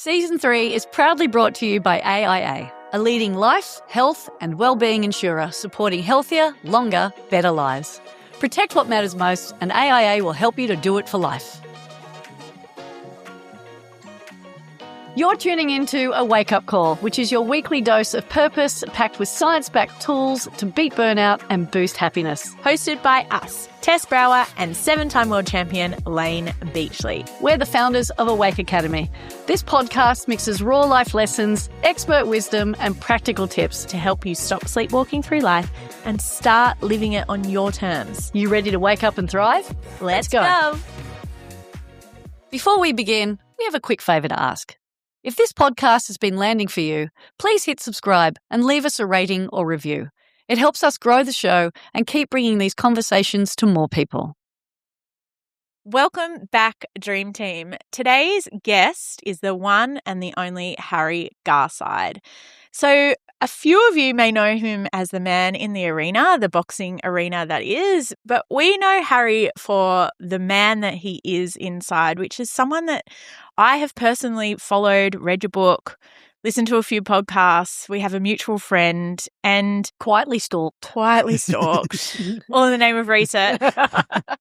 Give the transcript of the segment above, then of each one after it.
Season 3 is proudly brought to you by AIA, a leading life, health and wellbeing insurer supporting healthier, longer, better lives. Protect what matters most and AIA will help you to do it for life. You're tuning into A Wake Up Call, which is your weekly dose of purpose packed with science-backed tools to beat burnout and boost happiness. Hosted by us, Tess Brower and 7-time world champion Layne Beachley. We're the founders of Awake Academy. This podcast mixes raw life lessons, expert wisdom and practical tips to help you stop sleepwalking through life and start living it on your terms. You ready to wake up and thrive? Let's go. Before we begin, we have a quick favour to ask. If this podcast has been landing for you, please hit subscribe and leave us a rating or review. It helps us grow the show and keep bringing these conversations to more people. Welcome back, Dream Team. Today's guest is the one and the only Harry Garside. So a few of you may know him as the man in the arena, the boxing arena that is, but we know Harry for the man that he is inside, which is someone that I have personally followed, read your book, listened to a few podcasts. We have a mutual friend and quietly stalked, all in the name of research,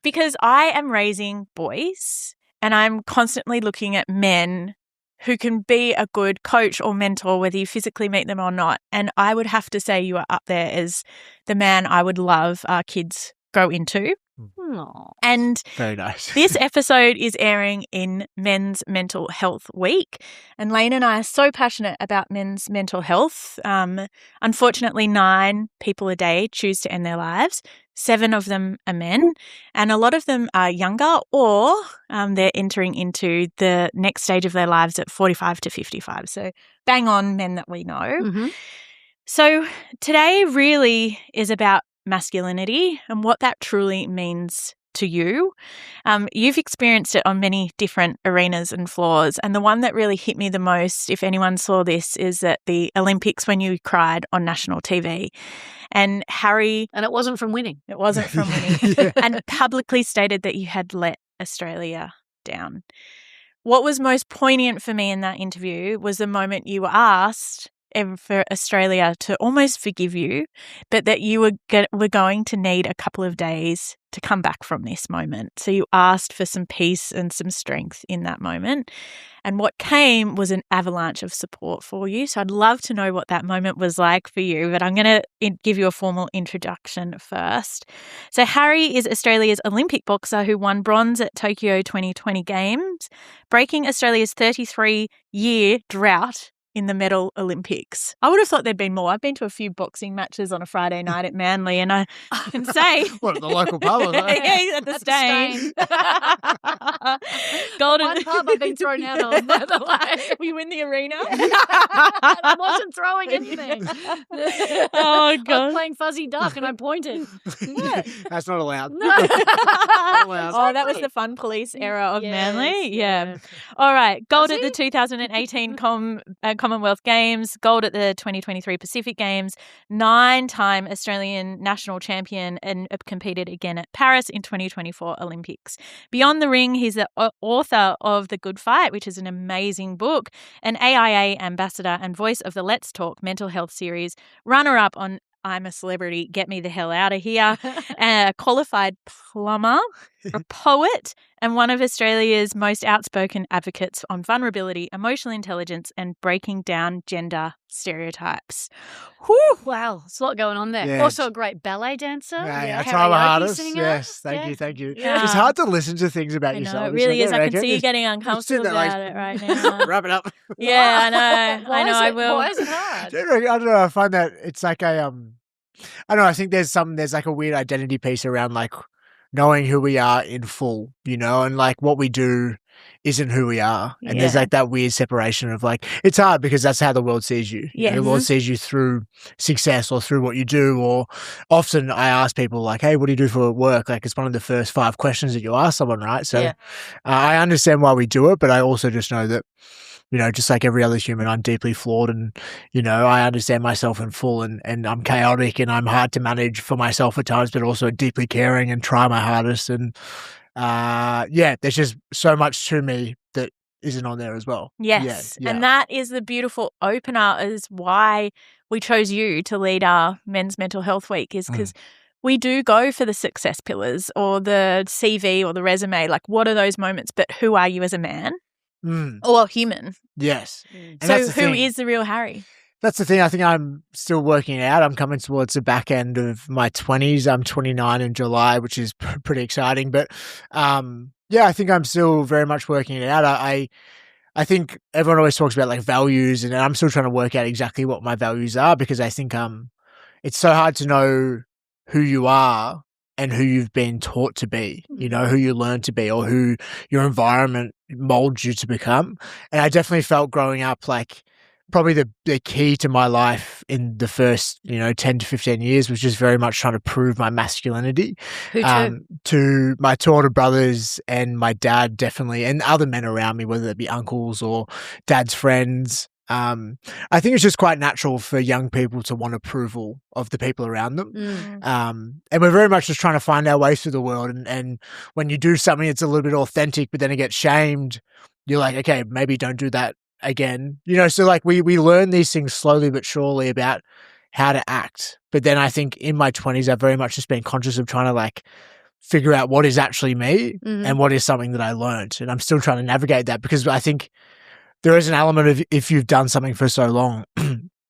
because I am raising boys and I'm constantly looking at men who can be a good coach or mentor, whether you physically meet them or not. And I would have to say you are up there as the man I would love our kids grow into. Aww. And very nice. This episode is airing in Men's Mental Health Week. And Layne and I are so passionate about men's mental health. Unfortunately, 9 people a day choose to end their lives. 7 of them are men, and a lot of them are younger or they're entering into the next stage of their lives at 45 to 55. So bang on men that we know. Mm-hmm. So today really is about masculinity and what that truly means to you. You've experienced it on many different arenas and floors, and the one that really hit me the most, if anyone saw this, is at the Olympics when you cried on national TV. And Harry... And it wasn't from winning. It wasn't from winning. Yeah. And publicly stated that you had let Australia down. What was most poignant for me in that interview was the moment you were asked for Australia to almost forgive you, but that you were going to need a couple of days to come back from this moment. So you asked for some peace and some strength in that moment. And what came was an avalanche of support for you. So I'd love to know what that moment was like for you, but I'm going to give you a formal introduction first. So Harry is Australia's Olympic boxer who won bronze at Tokyo 2020 Games, breaking Australia's 33-year drought in the medal Olympics. I would have thought there'd been more. I've been to a few boxing matches on a Friday night at Manly, and I can say... What, at the local pub? Was it? Yeah, at the Stain. Golden... One pub I've been thrown out on, by the way. Were you in the arena? I wasn't throwing anything. Oh, I God. was playing fuzzy duck and I pointed. Yeah. That's not allowed. No. Not allowed. Oh, that was the fun police era of Yes, Manly? yeah. Yeah. All right. Gold Was at the it? 2018 Commonwealth Games, gold at the 2023 Pacific Games, 9-time Australian national champion, and competed again at Paris in 2024 Olympics. Beyond the ring, he's the author of The Good Fight, which is an amazing book, an AIA ambassador and voice of the Let's Talk mental health series, runner-up on I'm a Celebrity, Get Me the Hell Out of Here, a qualified plumber, a poet, and one of Australia's most outspoken advocates on vulnerability, emotional intelligence, and breaking down gender stereotypes. Whew, wow, there's a lot going on there. Yeah. Also a great ballet dancer. Yeah, I karaoke try my hardest. singer. Yes, thank Yeah. you. Yeah. It's hard to listen to things about I yourself. know, it It's really like, is. yeah, I can okay, see you just getting uncomfortable there like- about it right now. wrap it up. Yeah, I know. Why I know, is I it- will. Why is it hard? I don't know. I find that it's like a I don't know. I think there's like a weird identity piece around like knowing who we are in full, you know, and like what we do isn't who we are. And there's Yeah. like that weird separation of like, it's hard because that's how the world sees you. Yes. The world sees you through success or through what you do. Or often I ask people like, hey, what do you do for work? Like it's one of the first 5 questions that you ask someone, right? So Yeah. I understand why we do it, but I also just know that, you know, just like every other human, I'm deeply flawed and, you know, I understand myself in full and I'm chaotic and I'm hard to manage for myself at times, but also deeply caring and try my hardest. And, there's just so much to me that isn't on there as well. Yes. Yeah. And that is the beautiful opener, is why we chose you to lead our Men's Mental Health Week, is because we do go for the success pillars or the CV or the resume. Like, what are those moments? But who are you as a man or human? Yes. And So who is the real Harry? That's the thing. I think I'm still working it out. I'm coming towards the back end of my 20s. I'm 29 in July, which is pretty exciting. But I think I'm still very much working it out. I think everyone always talks about like values, and I'm still trying to work out exactly what my values are, because I think it's so hard to know who you are and who you've been taught to be, you know, who you learn to be, or who your environment molds you to become. And I definitely felt growing up like probably the key to my life in the first, 10 to 15 years was just very much trying to prove my masculinity. Who to? To my two older brothers and my dad, definitely, and other men around me, whether it be uncles or dad's friends. I think it's just quite natural for young people to want approval of the people around them. And we're very much just trying to find our way through the world. And when you do something that's a little bit authentic, but then it gets shamed, you're like, okay, maybe don't do that again. So like we learn these things slowly but surely about how to act. But then I think in my 20s, I've very much just been conscious of trying to like figure out what is actually me and what is something that I learned. And I'm still trying to navigate that, because I think there is an element of, if you've done something for so long,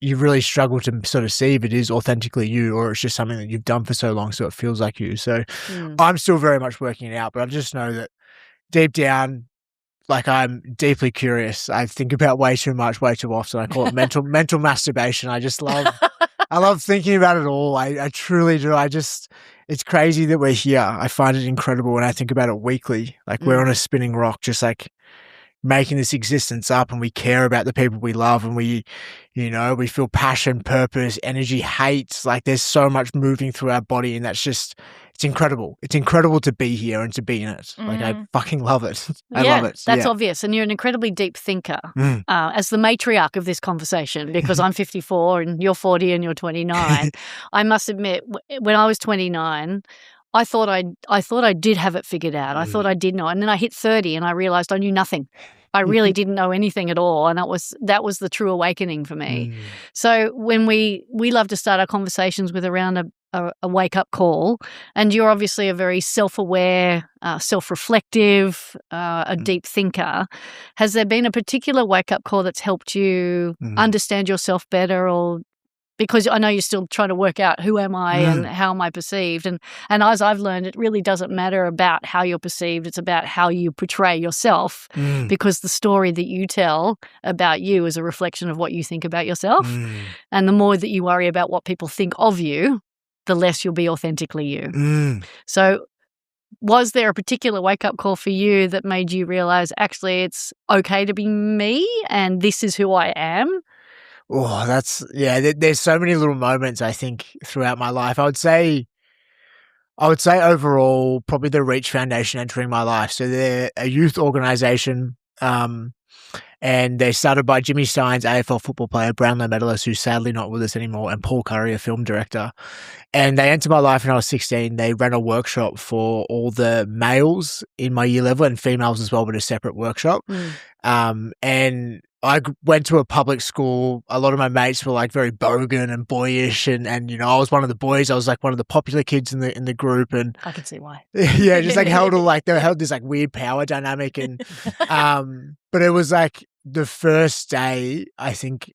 you really struggle to sort of see if it is authentically you, or it's just something that you've done for so long so it feels like you. So I'm still very much working it out, but I just know that deep down, like, I'm deeply curious. I think about way too much, way too often. I call it mental masturbation. I just love I love thinking about it all. I truly do. It's crazy that we're here. I find it incredible when I think about it weekly. Like, we're on a spinning rock, just like making this existence up, and we care about the people we love, and we feel passion, purpose, energy, hate. Like, there's so much moving through our body, and that's just, it's incredible. It's incredible to be here and to be in it. Like, I fucking love it. I love it. That's obvious. And you're an incredibly deep thinker. As the matriarch of this conversation, because I'm 54 and you're 40 and you're 29, I must admit, when I was 29, I thought I did have it figured out. I thought I did know. And then I hit 30 and I realized I knew nothing. I really didn't know anything at all. And that was the true awakening for me. So when we love to start our conversations with around a wake-up call, and you're obviously a very self-aware, self-reflective, a deep thinker. Has there been a particular wake-up call that's helped you understand yourself better, or because I know you're still trying to work out who am I and how am I perceived. And as I've learned, it really doesn't matter about how you're perceived. It's about how you portray yourself, because the story that you tell about you is a reflection of what you think about yourself. And the more that you worry about what people think of you, the less you'll be authentically you. So was there a particular wake-up call for you that made you realize, actually, it's okay to be me and this is who I am? Oh, there's so many little moments, I think, throughout my life. I would say overall, probably the Reach Foundation entering my life. So they're a youth organization, and they started by Jimmy Steins, AFL football player, Brownlow medalist, who's sadly not with us anymore, and Paul Curry, a film director. And they entered my life when I was 16. They ran a workshop for all the males in my year level, and females as well, but a separate workshop. And I went to a public school. A lot of my mates were like very bogan and boyish, and I was one of the boys. I was like one of the popular kids in the group, and I can see why. Yeah, just like they held this like weird power dynamic, and but it was like the first day, I think,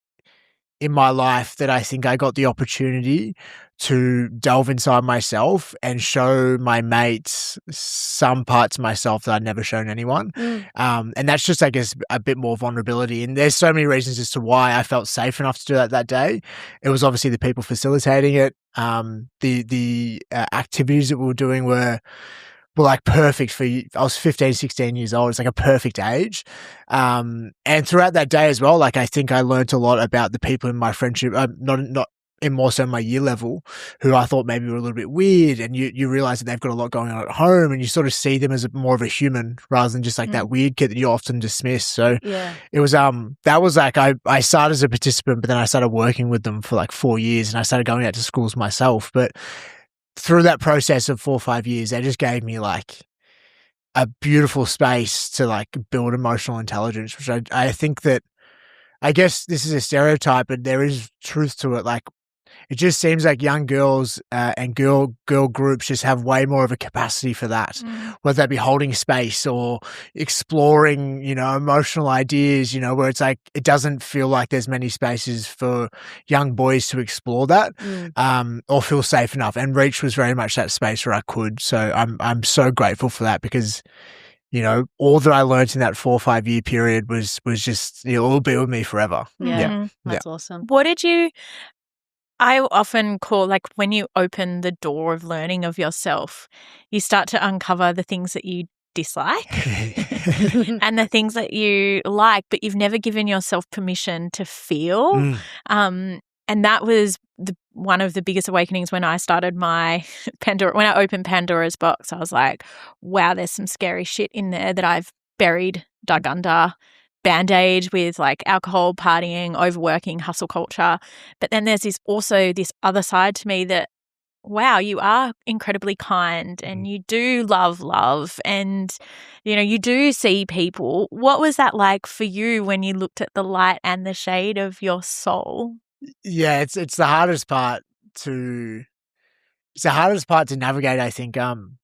in my life that I think I got the opportunity to delve inside myself and show my mates some parts of myself that I'd never shown anyone. And that's just, I guess, a bit more vulnerability. And there's so many reasons as to why I felt safe enough to do that day. It was obviously the people facilitating it. The activities that we were doing were like perfect for you. I was 15, 16 years old. It's like a perfect age. And throughout that day as well, like, I think I learned a lot about the people in my friendship, not in more so my year level, who I thought maybe were a little bit weird. And you realize that they've got a lot going on at home, and you sort of see them as more of a human rather than just like that weird kid that you often dismiss. So it was, that was like, I started as a participant, but then I started working with them for like 4 years, and I started going out to schools myself. But through that process of 4 or 5 years, they just gave me like a beautiful space to like build emotional intelligence, which I think that, I guess this is a stereotype, but there is truth to it. Like, it just seems like young girls and girl groups just have way more of a capacity for that, whether that be holding space or exploring, emotional ideas, where it's like it doesn't feel like there's many spaces for young boys to explore that or feel safe enough. And Reach was very much that space where I could. So I'm so grateful for that, because all that I learned in that 4 or 5 year period was just, it'll be with me forever. Yeah. That's awesome. What did I often call, like, when you open the door of learning of yourself, you start to uncover the things that you dislike and the things that you like, but you've never given yourself permission to feel. And that was one of the biggest awakenings when I started my when I opened Pandora's box. I was like, wow, there's some scary shit in there that I've buried, dug under, Band-Aid with like alcohol, partying, overworking, hustle culture. But then there's also this other side to me that, wow, you are incredibly kind and you do love and, you do see people. What was that like for you when you looked at the light and the shade of your soul? Yeah, it's the hardest part to navigate, I think.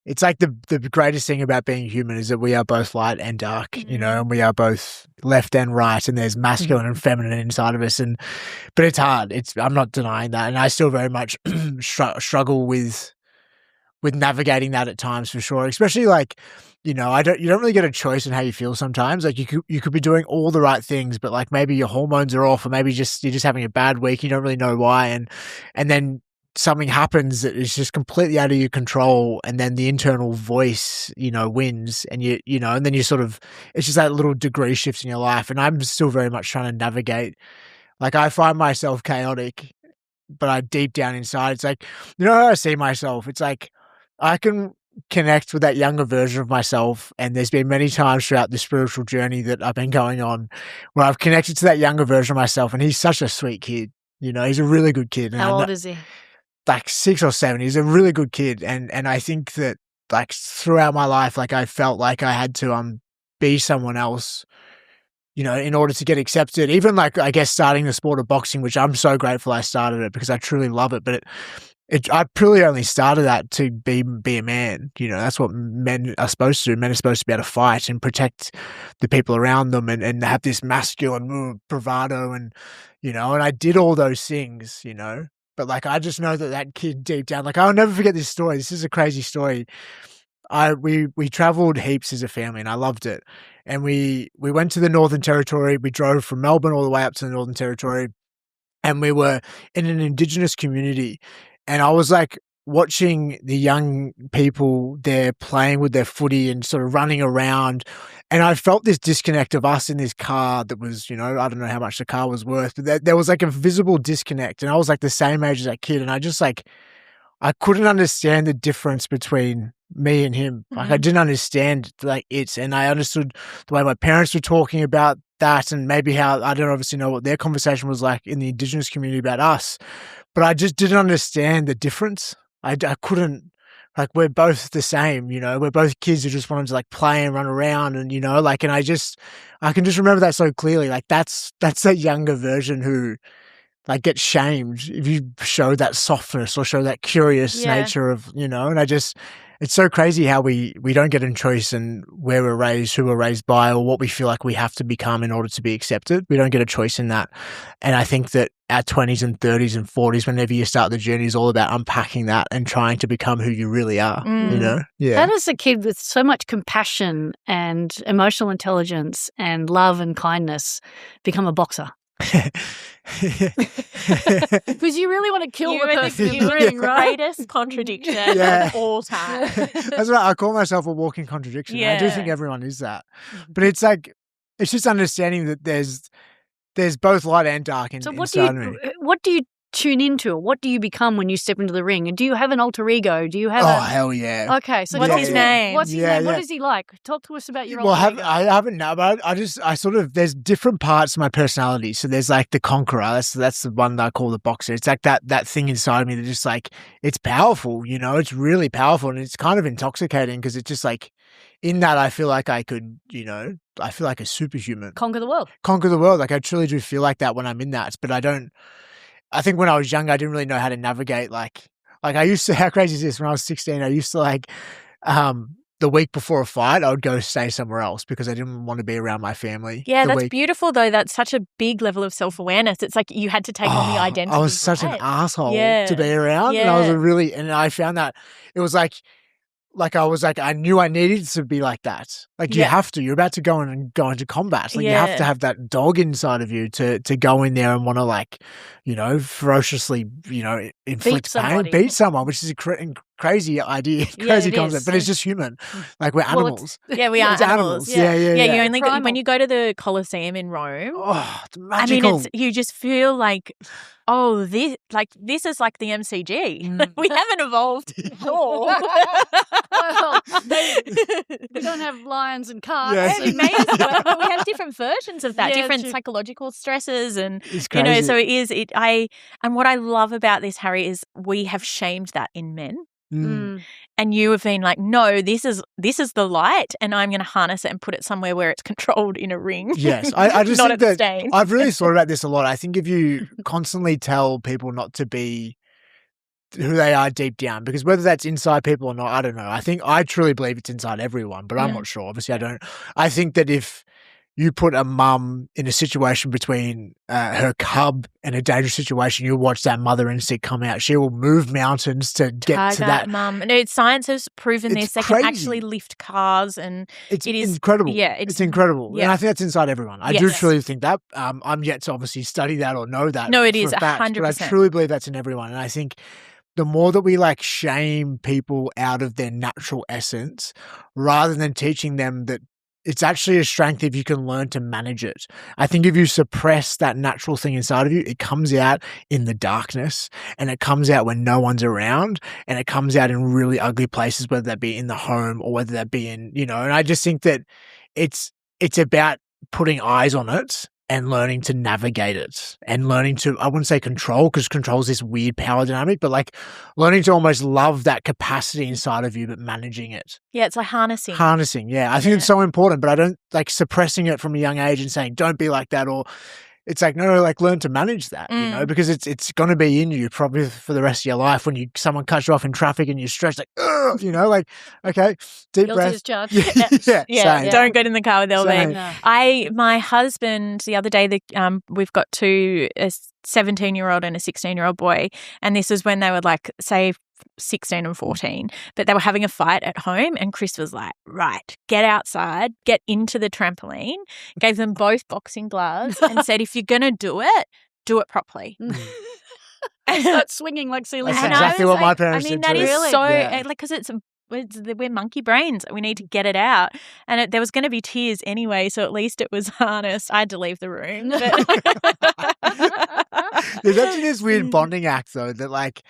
It's like the greatest thing about being human is that we are both light and dark, and we are both left and right, and there's masculine and feminine inside of us. But it's hard. I'm not denying that, and I still very much struggle with navigating that at times, for sure. Especially like, you don't really get a choice in how you feel sometimes. Like you could be doing all the right things, but like maybe your hormones are off, or maybe you're just having a bad week. You don't really know why, and then something happens that is just completely out of your control, and then the internal voice, wins, and and then you sort of, it's just that little degree shift in your life. And I'm still very much trying to navigate. Like, I find myself chaotic, but I deep down inside, it's like, how I see myself. It's like I can connect with that younger version of myself, and there's been many times throughout the spiritual journey that I've been going on where I've connected to that younger version of myself, and he's such a sweet kid. He's a really good kid. How old is he? Like 6 or 7. He's a really good kid, and I think that like throughout my life, like I felt like I had to be someone else, in order to get accepted. Even like, I guess, starting the sport of boxing, which I'm so grateful I started it because I truly love it. But I purely only started that to be a man. That's what men are supposed to do. Men are supposed to be able to fight and protect the people around them, and have this masculine bravado, and and I did all those things, But like, I just know that kid deep down, like, I'll never forget this story. This is a crazy story. We traveled heaps as a family, and I loved it. And we went to the Northern Territory. We drove from Melbourne all the way up to the Northern Territory, and we were in an Indigenous community. And I was like watching the young people there playing with their footy and sort of running around. And I felt this disconnect of us in this car that was, I don't know how much the car was worth, but there was like a visible disconnect. And I was like the same age as that kid. And I just like, I couldn't understand the difference between me and him. Like, I didn't understand and I understood the way my parents were talking about that, and maybe how, I don't obviously know what their conversation was like in the Indigenous community about us, but I just didn't understand the difference. I couldn't, like, we're both the same, we're both kids who just wanted to like play and run around, and and I can just remember that so clearly. Like, that's that younger version who like gets shamed if you show that softness or show that curious nature of, and it's so crazy how we don't get a choice in where we're raised, who we're raised by, or what we feel like we have to become in order to be accepted. We don't get a choice in that. And I think that our 20s and 30s and 40s, whenever you start the journey, is all about unpacking that and trying to become who you really are, Yeah. How does a kid with so much compassion and emotional intelligence and love and kindness become a boxer? Because you really want to kill the person in the ring, right? Greatest contradiction of all time. That's right. I call myself a walking contradiction. I do think everyone is that. But it's like, it's just understanding that there's both light and dark inside me. What do you tune into? What do you become when you step into the ring? And do you have an alter ego? Do you have hell yeah. Okay, so what's his name? What's his name? What is he like? Talk to us about your alter ego. I haven't now, but I sort of, there's different parts of my personality. So there's like the conqueror. That's the one that I call the boxer. It's like that thing inside of me that just like, it's powerful, you know, it's really powerful, and it's kind of intoxicating because it's just like, in that I feel like I could, you know, I feel like a superhuman. Conquer the world. Like I truly do feel like that when I'm in that, but I think when I was younger, I didn't really know how to navigate. Like I used to, how crazy is this? When I was 16, I used to like, the week before a fight, I would go stay somewhere else because I didn't want to be around my family. Yeah, that's beautiful though. That's such a big level of self-awareness. It's like you had to take on the identity. I was such an asshole to be around. Yeah. And I found that it was like I knew I needed to be like that. Like you have to. You're about to go into combat. Like you have to have that dog inside of you to go in there and want to like, you know, ferociously, you know, inflict pain, beat someone, which is a crazy idea, crazy concept. But it's just human. Like we're animals. Yeah, we are animals. Yeah. You only when you go to the Colosseum in Rome. Oh, it's magical. I mean, you just feel like, oh, this is like the MCG. We haven't evolved at all. Well, they don't have lions and cars. Yeah. We may as well, but we have different versions of that, different psychological stresses, and you know. So it is. And what I love about this, Harry, is we have shamed that in men. And you have been like, no, this is the light, and I'm going to harness it and put it somewhere where it's controlled in a ring. Yes, I just not think at the stage. I've really thought about this a lot. I think if you constantly tell people not to be who they are deep down, because whether that's inside people or not, I don't know. I truly believe it's inside everyone, but I'm not sure. Obviously, I don't. I think that if you put a mum in a situation between her cub and a dangerous situation, you'll watch that mother instinct come out. She will move mountains to get to that. Mum. No, science has proven this. They can actually lift cars, and it is incredible. Yeah, it's incredible. Yeah. And I think that's inside everyone. I do truly think that. I'm yet to obviously study that or know that. No, it is 100%. But I truly believe that's in everyone. And I think the more that we like shame people out of their natural essence, rather than teaching them that it's actually a strength if you can learn to manage it. I think if you suppress that natural thing inside of you, it comes out in the darkness, and it comes out when no one's around, and it comes out in really ugly places, whether that be in the home or whether that be in, you know, and I just think that it's about putting eyes on it and learning to navigate it and learning to, I wouldn't say control, because control is this weird power dynamic, but like learning to almost love that capacity inside of you, but managing it. Yeah, it's like harnessing. Yeah. I think it's so important, but I don't like suppressing it from a young age and saying, don't be like that, or it's like, no, like learn to manage that, you know, because it's going to be in you probably for the rest of your life when someone cuts you off in traffic and you're stressed, like, ugh, you know, like, okay, deep breath. Yeah. Don't get in the car with Elvin. No. My husband, the other day, we've got a 17-year-old and a 16-year-old boy, and this is when they were like, say, 16 and 14, but they were having a fight at home, and Chris was like, right, get outside, get into the trampoline, gave them both boxing gloves and said, if you're going to do it properly. Start swinging like Celia. That's exactly what my parents did. I mean, that is so, like, because we're monkey brains. We need to get it out. And there was going to be tears anyway, so at least it was harnessed. I had to leave the room. There's actually this weird bonding act, though, that like,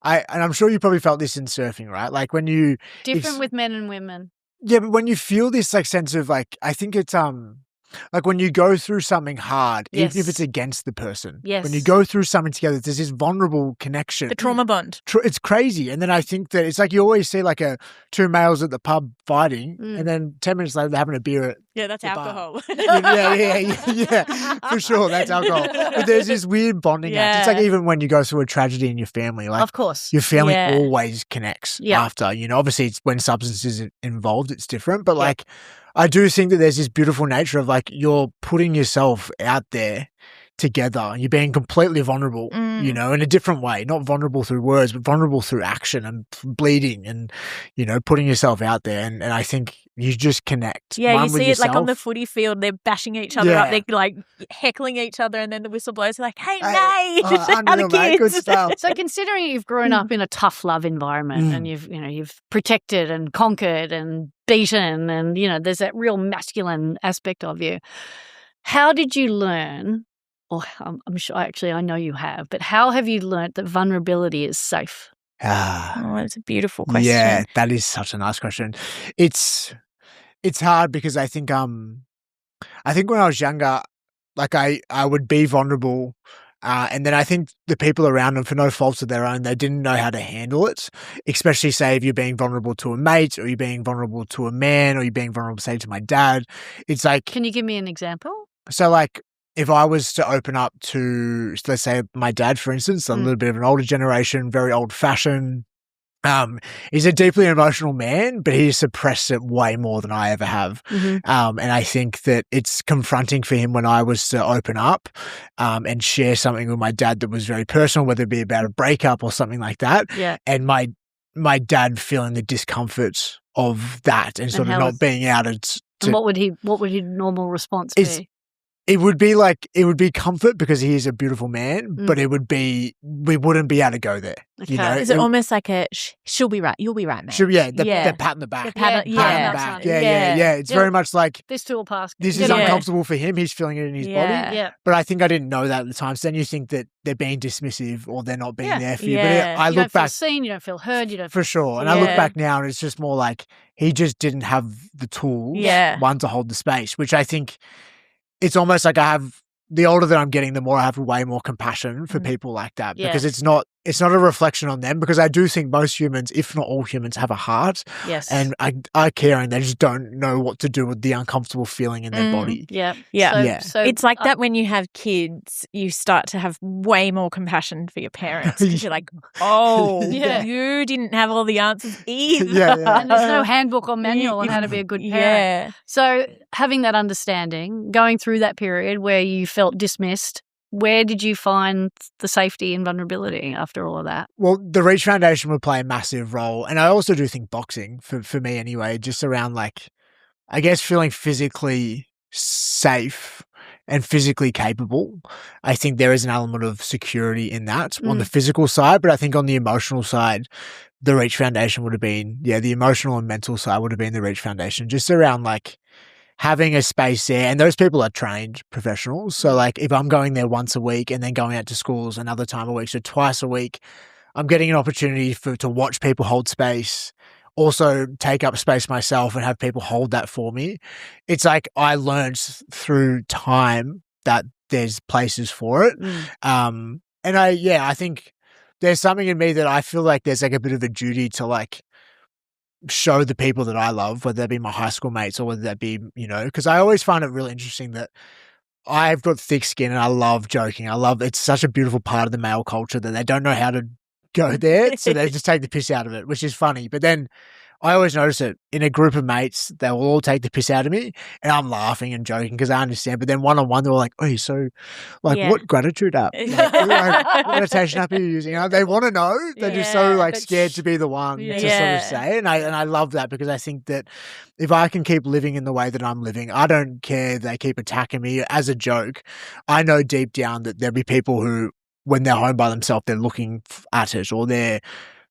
and I'm sure you probably felt this in surfing, right? Like when you different with men and women. Yeah, but when you feel this like sense of like, I think it's like when you go through something hard, even if it's against the person. Yes. When you go through something together, there's this vulnerable connection. The trauma bond. It's crazy. And then I think that it's like you always see like two males at the pub fighting, and then 10 minutes later they're having a beer at that's alcohol. Yeah, for sure. That's alcohol. But there's this weird bonding act. It's like even when you go through a tragedy in your family, like of course, your family always connects after, you know, obviously it's when substances are involved, it's different, but like, I do think that there's this beautiful nature of like you're putting yourself out there together. You're being completely vulnerable, you know, in a different way, not vulnerable through words, but vulnerable through action and bleeding and, you know, putting yourself out there. And I think you just connect. Yeah, you see it like on the footy field, they're bashing each other up, they're like heckling each other, and then the whistle blows, like, hey, Nay, unreal, mate, good stuff. So considering you've grown up in a tough love environment and you've protected and conquered and beaten and, you know, there's that real masculine aspect of you. How did you learn or I'm sure actually I know you have, but how have you learnt that vulnerability is safe? Oh, it's a beautiful question. Yeah, that is such a nice question. It's hard because I think when I was younger, like I would be vulnerable, and then I think the people around them, for no fault of their own, they didn't know how to handle it. Especially, say, if you're being vulnerable to a mate, or you're being vulnerable to a man, or you're being vulnerable, say, to my dad. It's like, can you give me an example? So, like, if I was to open up to, let's say, my dad, for instance, a little bit of an older generation, very old-fashioned. He's a deeply emotional man, but he suppressed it way more than I ever have. Mm-hmm. And I think that it's confronting for him when I was to open up and share something with my dad that was very personal, whether it be about a breakup or something like that. Yeah. And my dad feeling the discomfort of that and sort of not being able to. And what would his normal response be? It would be comfort because he is a beautiful man, but we wouldn't be able to go there. Okay. You know? Is it almost like she'll be right, you'll be right, mate? The pat on the back. Pat on the back. Yeah. It's very much like this too will pass. This is uncomfortable for him. He's feeling it in his body. Yeah. But I think I didn't know that at the time. So then you think that they're being dismissive or they're not being there for you. Yeah. But I you look don't back. feel seen, you don't feel heard, you don't For sure. And I look back now and it's just more like he just didn't have the tools, one, to hold the space, which I think it's almost like the older that I'm getting, the more I have way more compassion for people like that because it's not a reflection on them, because I do think most humans, if not all humans, have a heart. Yes. And I care, and they just don't know what to do with the uncomfortable feeling in their body. Yeah. So it's like that when you have kids, you start to have way more compassion for your parents because you're like, you didn't have all the answers either. And there's no handbook or manual on how to be a good parent. Yeah. So having that understanding, going through that period where you felt dismissed, where did you find the safety and vulnerability after all of that? Well, the Reach Foundation would play a massive role. And I also do think boxing, for me anyway, just around, like, I guess feeling physically safe and physically capable. I think there is an element of security in that on the physical side, but I think on the emotional side, the Reach Foundation would have been, the emotional and mental side would have been the Reach Foundation, just around, like, having a space there. And those people are trained professionals. So, like, if I'm going there once a week and then going out to schools another time a week, so twice a week, I'm getting an opportunity to watch people hold space, also take up space myself and have people hold that for me. It's like I learned through time that there's places for it. And I think there's something in me that I feel like there's like a bit of a duty to, like, show the people that I love, whether that be my high school mates or whether that be, because I always find it really interesting that I've got thick skin and I love joking. It's such a beautiful part of the male culture that they don't know how to go there. So they just take the piss out of it, which is funny. But then I always notice it in a group of mates, they will all take the piss out of me and I'm laughing and joking because I understand. But then one-on-one, they're like, "Oh, so like what gratitude app? Like, what meditation app are you using?" They want to know. They're just so like scared to be the one to sort of say. And I love that because I think that if I can keep living in the way that I'm living, I don't care if they keep attacking me as a joke. I know deep down that there'll be people who, when they're home by themselves, they're looking at it or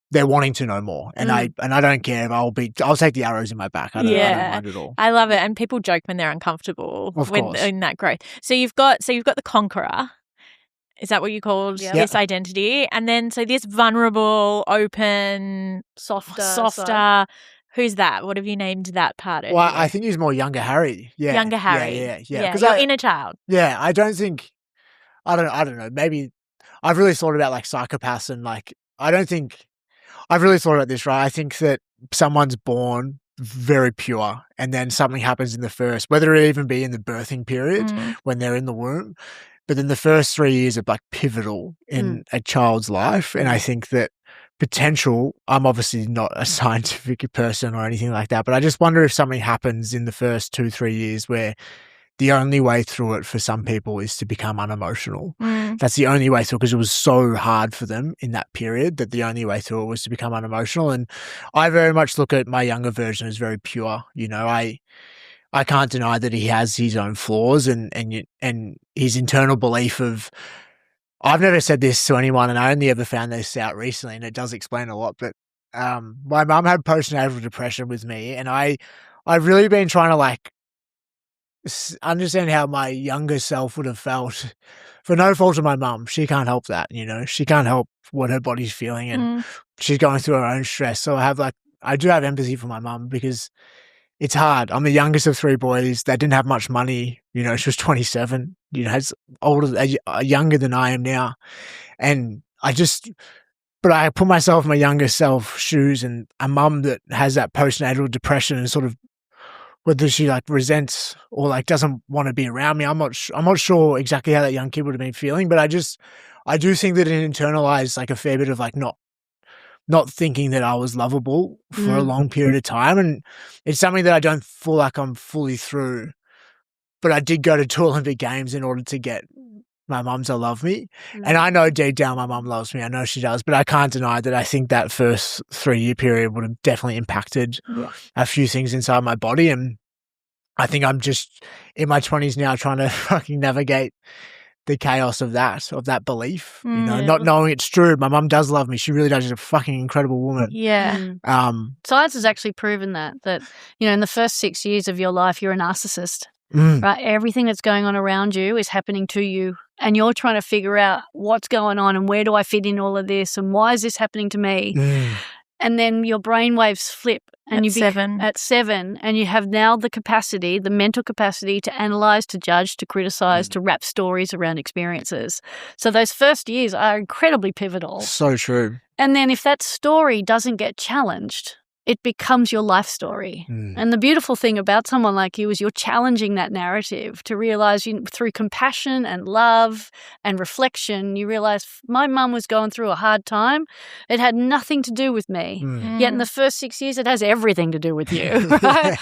they're wanting to know more, and I don't care if I'll take the arrows in my back. I don't mind at all. I love it, and people joke when they're uncomfortable in that growth. So you've got the conqueror. Is that what you called this identity? And then so this vulnerable, open, softer. Who's that? What have you named that part of? Well, I think he's more younger Harry. Yeah, younger Harry. Yeah. Because your inner child. Yeah, I don't think. I don't know. Maybe I've really thought about like psychopaths and like I don't think. I've really thought about this, right? I think that someone's born very pure and then something happens in the first, whether it even be in the birthing period when they're in the womb, but then the first 3 years are like pivotal in a child's life. And I think that potential, I'm obviously not a scientific person or anything like that, but I just wonder if something happens in the first 2-3 years where the only way through it for some people is to become unemotional. That's the only way through because it was so hard for them in that period that the only way through it was to become unemotional. And I very much look at my younger version as very pure. I can't deny that he has his own flaws and his internal belief of, I've never said this to anyone and I only ever found this out recently and it does explain a lot, but my mum had postnatal depression with me and I've really been trying to like understand how my younger self would have felt for no fault of my mum. She can't help that, you know. She can't help what her body's feeling, and she's going through her own stress. So I do have empathy for my mum because it's hard. I'm the youngest of 3 boys. They didn't have much money. You know, she was 27. You know, younger than I am now, and but I put myself in my younger self shoes, and a mum that has that postnatal depression and sort of whether she like resents or like doesn't want to be around me. I'm not sure exactly how that young kid would have been feeling, but I do think that it internalized like a fair bit of like not thinking that I was lovable for a long period of time, and it's something that I don't feel like I'm fully through. But I did go to 2 Olympic Games in order to get my mum to love me. And I know deep down my mum loves me. I know she does, but I can't deny that I think that first 3-year period would have definitely impacted a few things inside my body. And I think I'm just in my 20s now trying to fucking navigate the chaos of that belief, you know, not knowing it's true. My mum does love me. She really does. She's a fucking incredible woman. Yeah. Science has actually proven that, you know, in the first 6 years of your life, you're a narcissist, right? Everything that's going on around you is happening to you, and you're trying to figure out what's going on and where do I fit in all of this and why is this happening to me? And then your brain waves flip and at 7 and you have now the mental capacity to analyze, to judge, to criticize, to wrap stories around experiences. So those first years are incredibly pivotal. So true. And then if that story doesn't get challenged, it becomes your life story. And the beautiful thing about someone like you is you're challenging that narrative to realize through compassion and love and reflection, you realize my mum was going through a hard time. It had nothing to do with me. Yet in the first 6 years, it has everything to do with you. Right?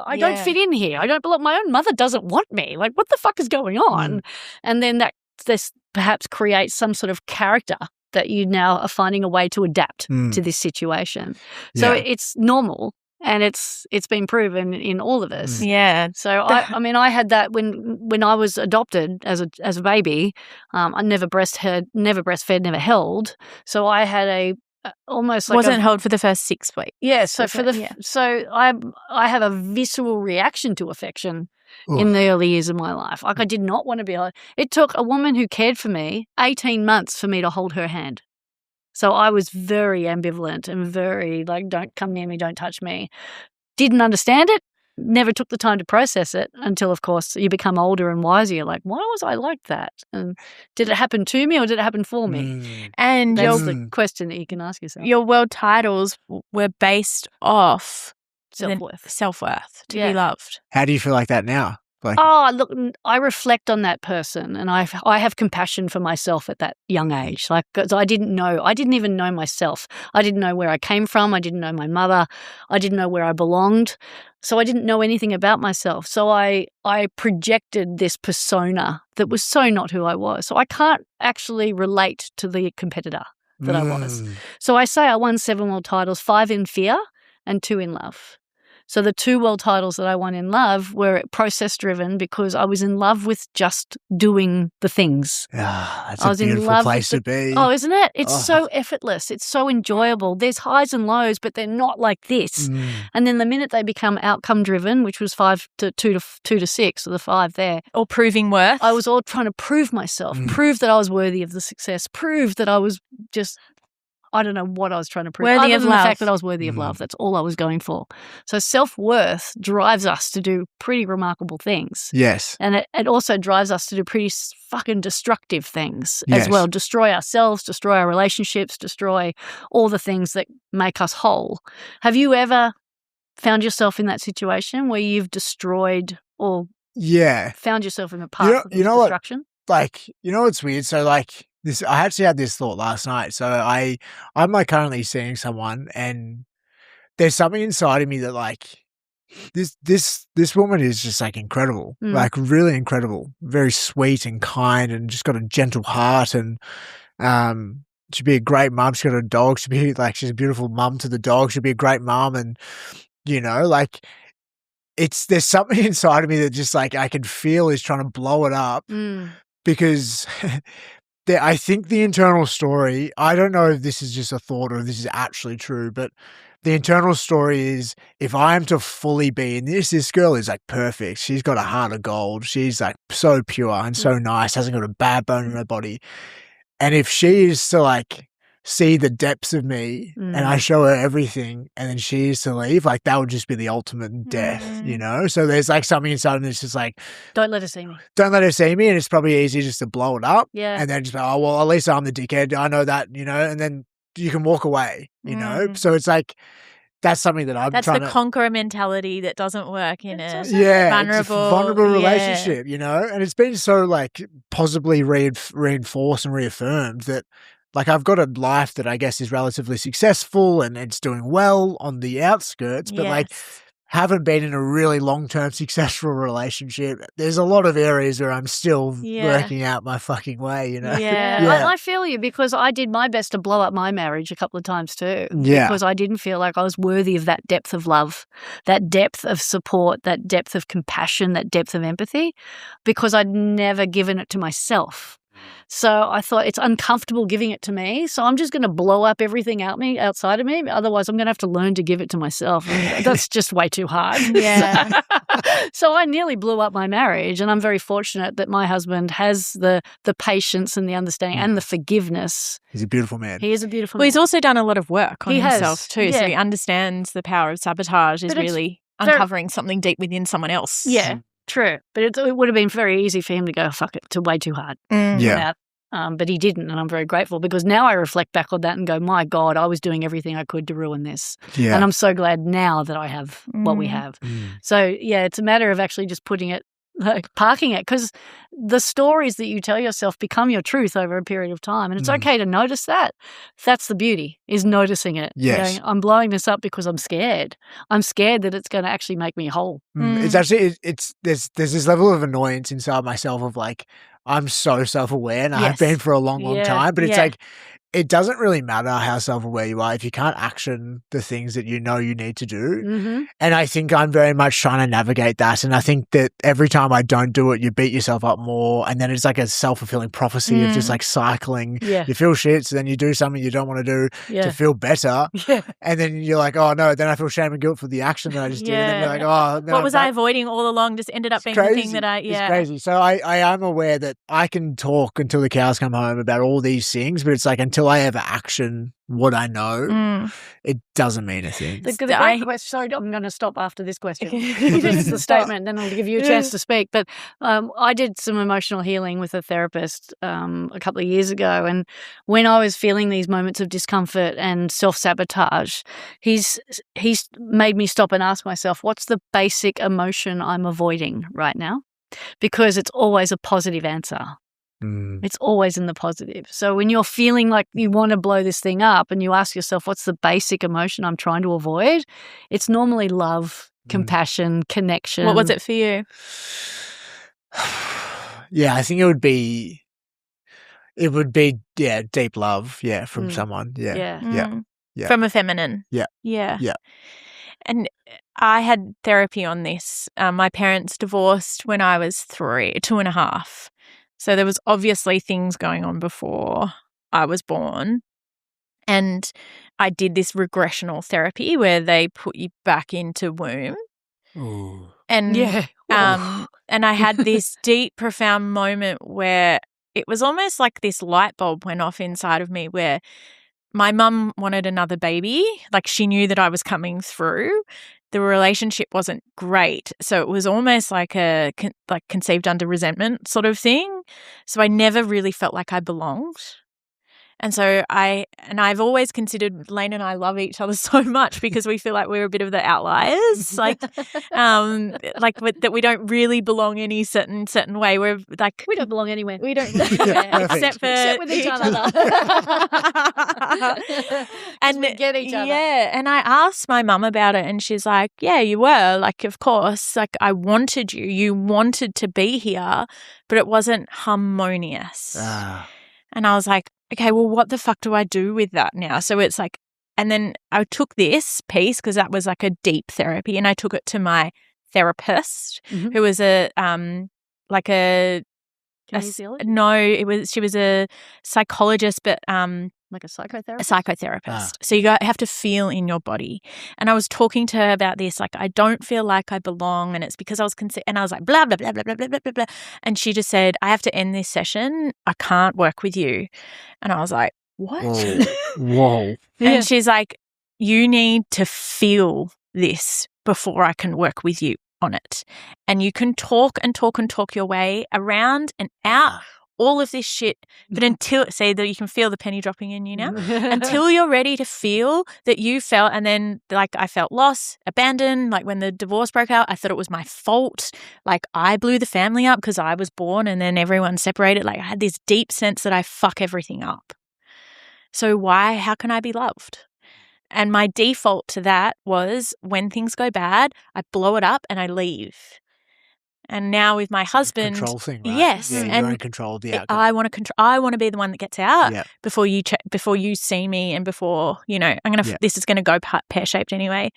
I don't fit in here. I don't belong. My own mother doesn't want me. Like, what the fuck is going on? And then this perhaps creates some sort of character that you now are finding a way to adapt to this situation. So it's normal, and it's been proven in all of us. Yeah. So I had that when I was adopted as a baby. I never breastfed, never held. So I had almost like wasn't held for the first 6 weeks. Yeah. So so I have a visceral reaction to affection. In the early years of my life. Like, I did not want to be held. It took a woman who cared for me 18 months for me to hold her hand. So I was very ambivalent and very like, don't come near me, don't touch me. Didn't understand it, never took the time to process it until, of course, you become older and wiser. You're like, why was I like that? And did it happen to me or did it happen for me? And that's the question that you can ask yourself. Your world titles were based off self-worth, to be loved. How do you feel like that now? Like, look, I reflect on that person, and I have compassion for myself at that young age. Like, 'cause I didn't even know myself. I didn't know where I came from. I didn't know my mother. I didn't know where I belonged. So I didn't know anything about myself. So I projected this persona that was so not who I was. So I can't actually relate to the competitor that I was. So I say I won 7 world titles, 5 in fear and 2 in love. So the 2 world titles that I won in love were process-driven because I was in love with just doing the things. That's a beautiful place to be. Oh, isn't it? It's so effortless. It's so enjoyable. There's highs and lows, but they're not like this. And then the minute they become outcome-driven, which was 5 to 2 to 6, or the 5 there. Or proving worth. I was all trying to prove myself, prove that I was worthy of the success, prove that I was just... I don't know what I was trying to prove. Worthy of love. The fact that I was worthy of love. That's all I was going for. So self-worth drives us to do pretty remarkable things. Yes. And it also drives us to do pretty fucking destructive things as well. Destroy ourselves, destroy our relationships, destroy all the things that make us whole. Have you ever found yourself in that situation where you've destroyed or found yourself in a path of destruction? Like, you know what's weird? So like, I actually had this thought last night. So I'm like currently seeing someone, and there's something inside of me that like this woman is just like incredible, like really incredible, very sweet and kind, and just got a gentle heart, and she'd be a great mum. She's got a dog. She's a beautiful mum to the dog. She'd be a great mum, and you know, like there's something inside of me that just like I can feel is trying to blow it up because. I think the internal story, I don't know if this is just a thought or if this is actually true, but the internal story is, if I am to fully be in this girl is like perfect. She's got a heart of gold. She's like so pure and so nice, hasn't got a bad bone in her body. And if she is to like see the depths of me and I show her everything and then she is to leave, like that would just be the ultimate death, you know? So there's like something inside of me that's just like, don't let her see me. Don't let her see me. And it's probably easy just to blow it up. Yeah. And then just, oh, well, at least I'm the dickhead. I know that, you know, and then you can walk away, you know? So it's like, that's something that I'm That's trying the conqueror mentality that doesn't work in a vulnerable relationship, you know? And it's been so like positively reinforced and reaffirmed that like I've got a life that I guess is relatively successful and it's doing well on the outskirts, but like haven't been in a really long-term successful relationship. There's a lot of areas where I'm still working out my fucking way, you know? I feel you because I did my best to blow up my marriage a couple of times too. Yeah. Because I didn't feel like I was worthy of that depth of love, that depth of support, that depth of compassion, that depth of empathy, because I'd never given it to myself. So I thought it's uncomfortable giving it to me, so I'm just going to blow up everything outside of me. Otherwise, I'm going to have to learn to give it to myself. And that's just way too hard. Yeah. So I nearly blew up my marriage, and I'm very fortunate that my husband has the patience and the understanding and the forgiveness. He's a beautiful man. He is a beautiful man. Well, he's also done a lot of work on himself too, yeah. so he understands the power of sabotage is really uncovering something deep within someone else. Yeah. True, but it would have been very easy for him to go, fuck it, to way too hard. Yeah. But he didn't, and I'm very grateful because now I reflect back on that and go, my God, I was doing everything I could to ruin this. Yeah. And I'm so glad now that I have what we have. So, yeah, it's a matter of actually just putting it, like parking it, because the stories that you tell yourself become your truth over a period of time, and it's okay to notice that. That's the beauty, is noticing it. Yes. Going, I'm blowing this up because I'm scared. I'm scared that it's going to actually make me whole. It's actually there's this level of annoyance inside myself of like I'm so self-aware and I've been for a long time, but it's like it doesn't really matter how self-aware you are if you can't action the things that you know you need to do. And I think I'm very much trying to navigate that. And I think that every time I don't do it, you beat yourself up more. And then it's like a self-fulfilling prophecy of just like cycling. You feel shit, so then you do something you don't want to do to feel better. And then you're like, oh no, then I feel shame and guilt for the action that I just did. And then you're like, oh, no, what was I avoiding all along just ended up being the thing that It's crazy. So I am aware that I can talk until the cows come home about all these things, but it's like until I ever action what I know, it doesn't mean a thing. The great question, sorry, I'm going to stop after this question. It's the statement, then I'll give you a chance to speak. But I did some emotional healing with a therapist a couple of years ago, and when I was feeling these moments of discomfort and self-sabotage, he's made me stop and ask myself, what's the basic emotion I'm avoiding right now? Because it's always a positive answer. It's always in the positive. So when you're feeling like you want to blow this thing up and you ask yourself, what's the basic emotion I'm trying to avoid? It's normally love, compassion, connection. What was it for you? Yeah, I think it would be deep love, from someone. Yeah. From a feminine. Yeah. And I had therapy on this. My parents divorced when I was 2.5. So there was obviously things going on before I was born. And I did this regressional therapy where they put you back into womb. Ooh. And and I had this deep, profound moment where it was almost like this light bulb went off inside of me where my mum wanted another baby. Like she knew that I was coming through. The relationship wasn't great. So it was almost like conceived under resentment sort of thing. So I never really felt like I belonged. And so I've always considered Layne and I love each other so much because we feel like we're a bit of the outliers, that we don't really belong any certain way. We're like we don't belong anywhere. We don't except with each other. And we get each other. Yeah, and I asked my mum about it, and she's like, "Yeah, you were like, of course, like I wanted you. You wanted to be here, but it wasn't harmonious." And I was like, okay, well, what the fuck do I do with that now? So it's like, and then I took this piece because that was like a deep therapy, and I took it to my therapist, who was she was a psychologist, but Like a psychotherapist? A psychotherapist. So you have to feel in your body. And I was talking to her about this, like, I don't feel like I belong, and it's because I was and I was like, blah, blah, blah, blah, blah, blah, blah, blah, blah. And she just said, I have to end this session. I can't work with you. And I was like, what? Whoa. And she's like, you need to feel this before I can work with you on it. And you can talk and talk and talk your way around and out all of this shit, but until, say that you can feel the penny dropping in you now, until you're ready to feel that you felt, and then like I felt loss, abandoned, like when the divorce broke out, I thought it was my fault, like I blew the family up because I was born and then everyone separated, like I had this deep sense that I fuck everything up. So how can I be loved? And my default to that was when things go bad, I blow it up and I leave. And now with my husband, control thing, right? Yes, yeah, and you're in control of the outcome. I want to control. I want to be the one that gets out before you see me, and before this is gonna go pear shaped anyway.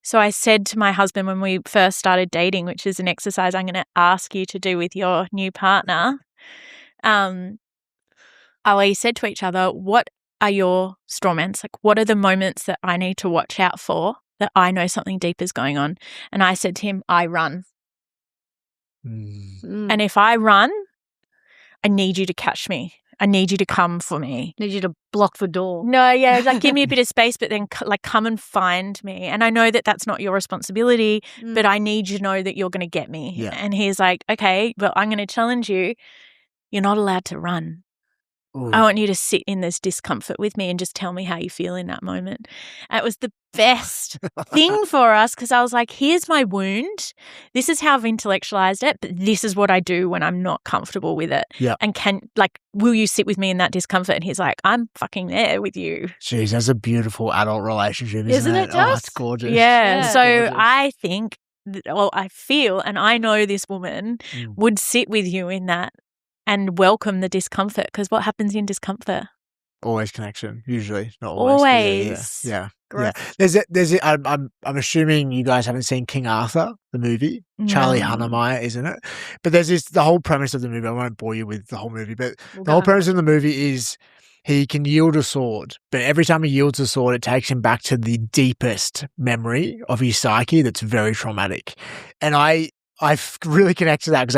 So I said to my husband when we first started dating, which is an exercise I'm going to ask you to do with your new partner. We said to each other, "What are your strawmans? Like, what are the moments that I need to watch out for that I know something deep is going on?" And I said to him, "I run." And if I run, I need you to catch me. I need you to come for me. Need you to block the door. No, yeah, like give me a bit of space, but then like come and find me. And I know that that's not your responsibility, but I need you to know that you're going to get me. Yeah. And he's like, okay, well, I'm going to challenge you. You're not allowed to run. Ooh. I want you to sit in this discomfort with me and just tell me how you feel in that moment. And it was the best thing for us because I was like, here's my wound. This is how I've intellectualized it, but this is what I do when I'm not comfortable with it. Yeah. And will you sit with me in that discomfort? And he's like, I'm fucking there with you. Jeez, that's a beautiful adult relationship, isn't it? Just? Oh, it's gorgeous. Yeah. So gorgeous. I think, I feel, and I know this woman would sit with you in that and welcome the discomfort, because what happens in discomfort? Always connection, usually, not always. Yeah. There's it. I'm assuming you guys haven't seen King Arthur, the movie. Charlie Hunnam, isn't it? But there's the whole premise of the movie. I won't bore you with the whole movie, but the whole premise of the movie is he can yield a sword, but every time he yields a sword, it takes him back to the deepest memory of his psyche that's very traumatic. And I really connect to that because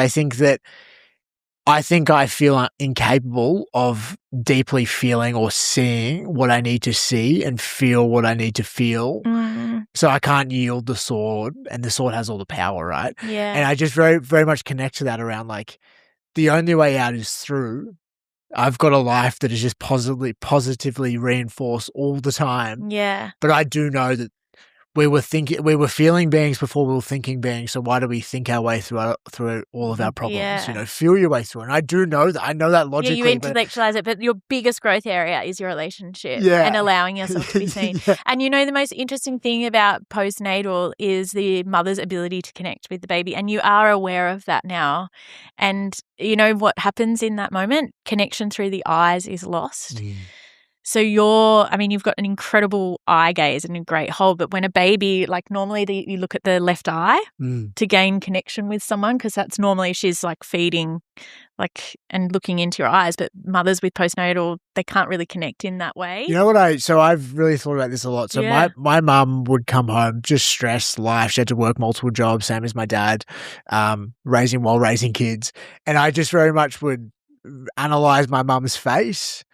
I think I feel incapable of deeply feeling or seeing what I need to see and feel what I need to feel. So I can't yield the sword, and the sword has all the power, right? Yeah. And I just very, very much connect to that around like the only way out is through. I've got a life that is just positively reinforced all the time. Yeah. But I do know that we were feeling beings before we were thinking beings. So why do we think our way through all of our problems? Yeah. Feel your way through. And I do know that. I know that logically. Yeah, you intellectualize it, but your biggest growth area is your relationship and allowing yourself to be seen. And the most interesting thing about postnatal is the mother's ability to connect with the baby. And you are aware of that now. And you know what happens in that moment? Connection through the eyes is lost. So you've got an incredible eye gaze and a great hold, but when a baby, like normally you look at the left eye to gain connection with someone, because that's normally she's like feeding and looking into your eyes, but mothers with postnatal, they can't really connect in that way. You know what I've really thought about this a lot. So my mum would come home just stressed life. She had to work multiple jobs, same as my dad, raising kids. And I just very much would analyze my mum's face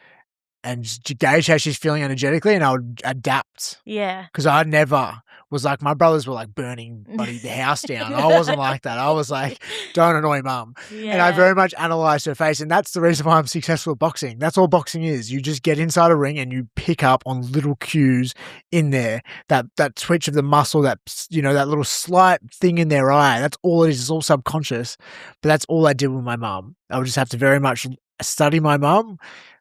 and gauge how she's feeling energetically, and I would adapt. Yeah. Because I never was like, my brothers were like burning the house down. I wasn't like that. I was like, don't annoy mum. Yeah. And I very much analysed her face, and that's the reason why I'm successful at boxing. That's all boxing is. You just get inside a ring and you pick up on little cues in there. That twitch of the muscle, that little slight thing in their eye. That's all it is. It's all subconscious. But that's all I did with my mum. I would just have to very much study my mum,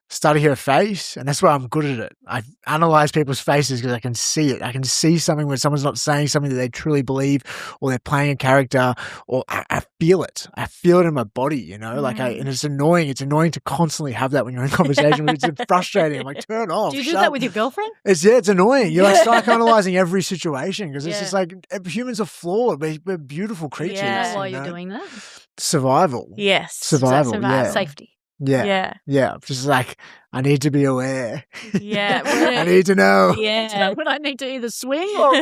study her face, and that's why I'm good at it. I analyze people's faces because I can see it. I can see something when someone's not saying something that they truly believe, or they're playing a character, or I feel it. I feel it in my body, and it's annoying. It's annoying to constantly have that when you're in conversation. It's frustrating. I'm like, turn off. Do you do that with your girlfriend? It's annoying. You're like psychoanalyzing every situation because it's just like humans are flawed. We're beautiful creatures. Yeah. Why you're doing that? Survival. Yes. Survival. Yeah. Safety. Yeah. Just like, I need to be aware. Yeah. I need to know. Yeah. When I need to either swing or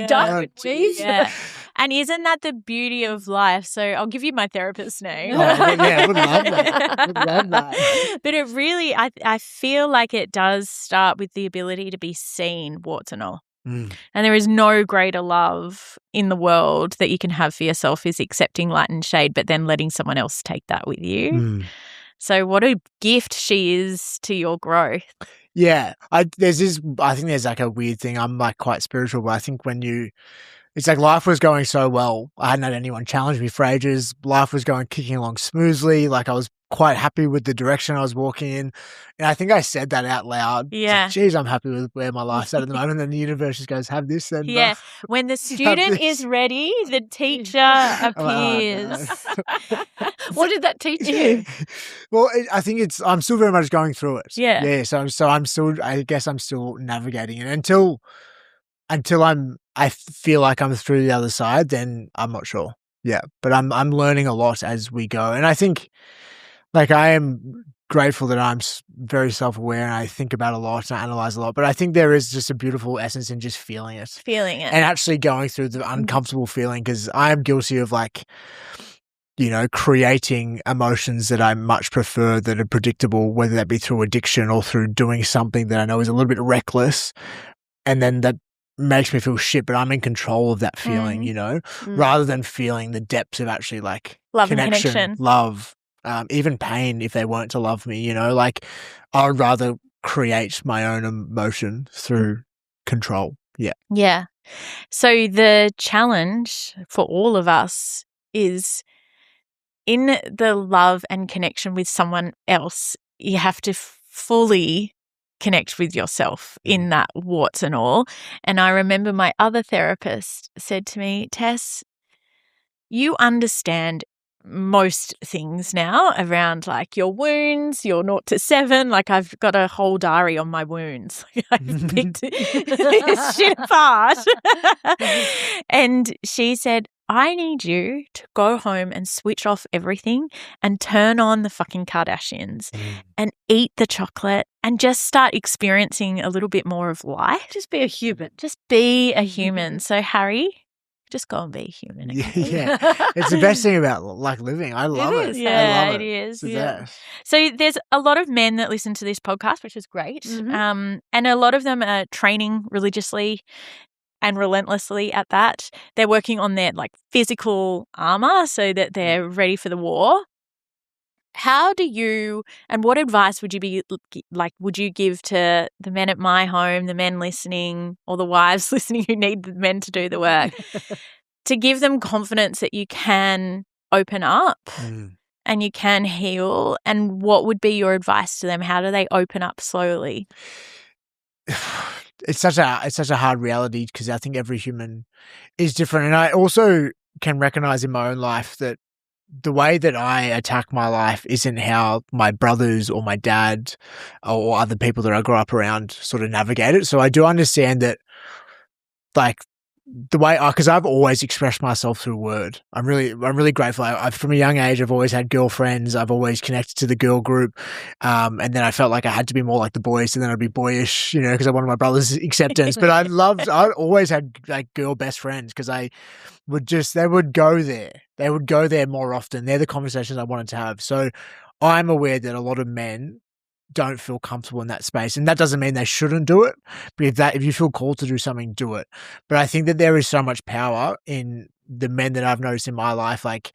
duck, weave. Yeah. And isn't that the beauty of life? So I'll give you my therapist's name. Oh, yeah, would love that. Would love that. But it really, I feel like it does start with the ability to be seen, warts and all. And there is no greater love in the world that you can have for yourself is accepting light and shade, but then letting someone else take that with you. So what a gift she is to your growth. Yeah. I think there's like a weird thing. I'm like quite spiritual, but I think it's like life was going so well. I hadn't had anyone challenge me for ages. Life was kicking along smoothly. Like I was quite happy with the direction I was walking in. And I think I said that out loud. Yeah. Like, geez, I'm happy with where my life's at the moment. And the universe just goes, have this then. Yeah. When the student is ready, the teacher appears. What did that teach you? Well, I think I'm still very much going through it. Yeah. Yeah. So I'm still, I guess I'm still navigating it until I feel like I'm through the other side, then I'm not sure. Yeah. But I'm learning a lot as we go. And I think like I am grateful that I'm very self-aware and I think about a lot and I analyze a lot. But I think there is just a beautiful essence in just feeling it. And actually going through the uncomfortable feeling, because I am guilty of like, creating emotions that I much prefer that are predictable, whether that be through addiction or through doing something that I know is a little bit reckless. And then that makes me feel shit, but I'm in control of that feeling, rather than feeling the depths of actually like love and connection, love, even pain if they weren't to love me, like I would rather create my own emotion through control. Yeah. Yeah. So the challenge for all of us is in the love and connection with someone else, you have to fully connect with yourself in that warts and all. And I remember my other therapist said to me, Tess, you understand most things now around like your wounds, your 0 to 7. Like I've got a whole diary on my wounds. I've picked this shit apart. And she said, I need you to go home and switch off everything and turn on the fucking Kardashians and eat the chocolate and just start experiencing a little bit more of life. Just be a human. Just be a human. So, Harry, just go and be a human. Yeah. It's the best thing about like living. I love it. Yeah, I love it is. It's Yeah. So there's a lot of men that listen to this podcast, which is great. And a lot of them are training religiously and relentlessly at that. They're working on their like physical armor so that they're ready for the war. How do you, and what advice would you give to the men at my home, the men listening, or the wives listening who need the men to do the work, to give them confidence that you can open up and you can heal? And what would be your advice to them? How do they open up slowly? It's such a hard reality because I think every human is different. And I also can recognize in my own life that the way that I attack my life isn't how my brothers or my dad or other people that I grew up around sort of navigate it. So I do understand that, like, the way because I've always expressed myself through word. I'm really grateful. From a young age, I've always had girlfriends. I've always connected to the girl group, and then I felt like I had to be more like the boys, so then I'd be boyish, because I wanted my brother's acceptance. But I always had like girl best friends because they would go there. They would go there more often. They're the conversations I wanted to have. So I'm aware that a lot of men don't feel comfortable in that space. And that doesn't mean they shouldn't do it. But if you feel called to do something, do it. But I think that there is so much power in the men that I've noticed in my life. Like,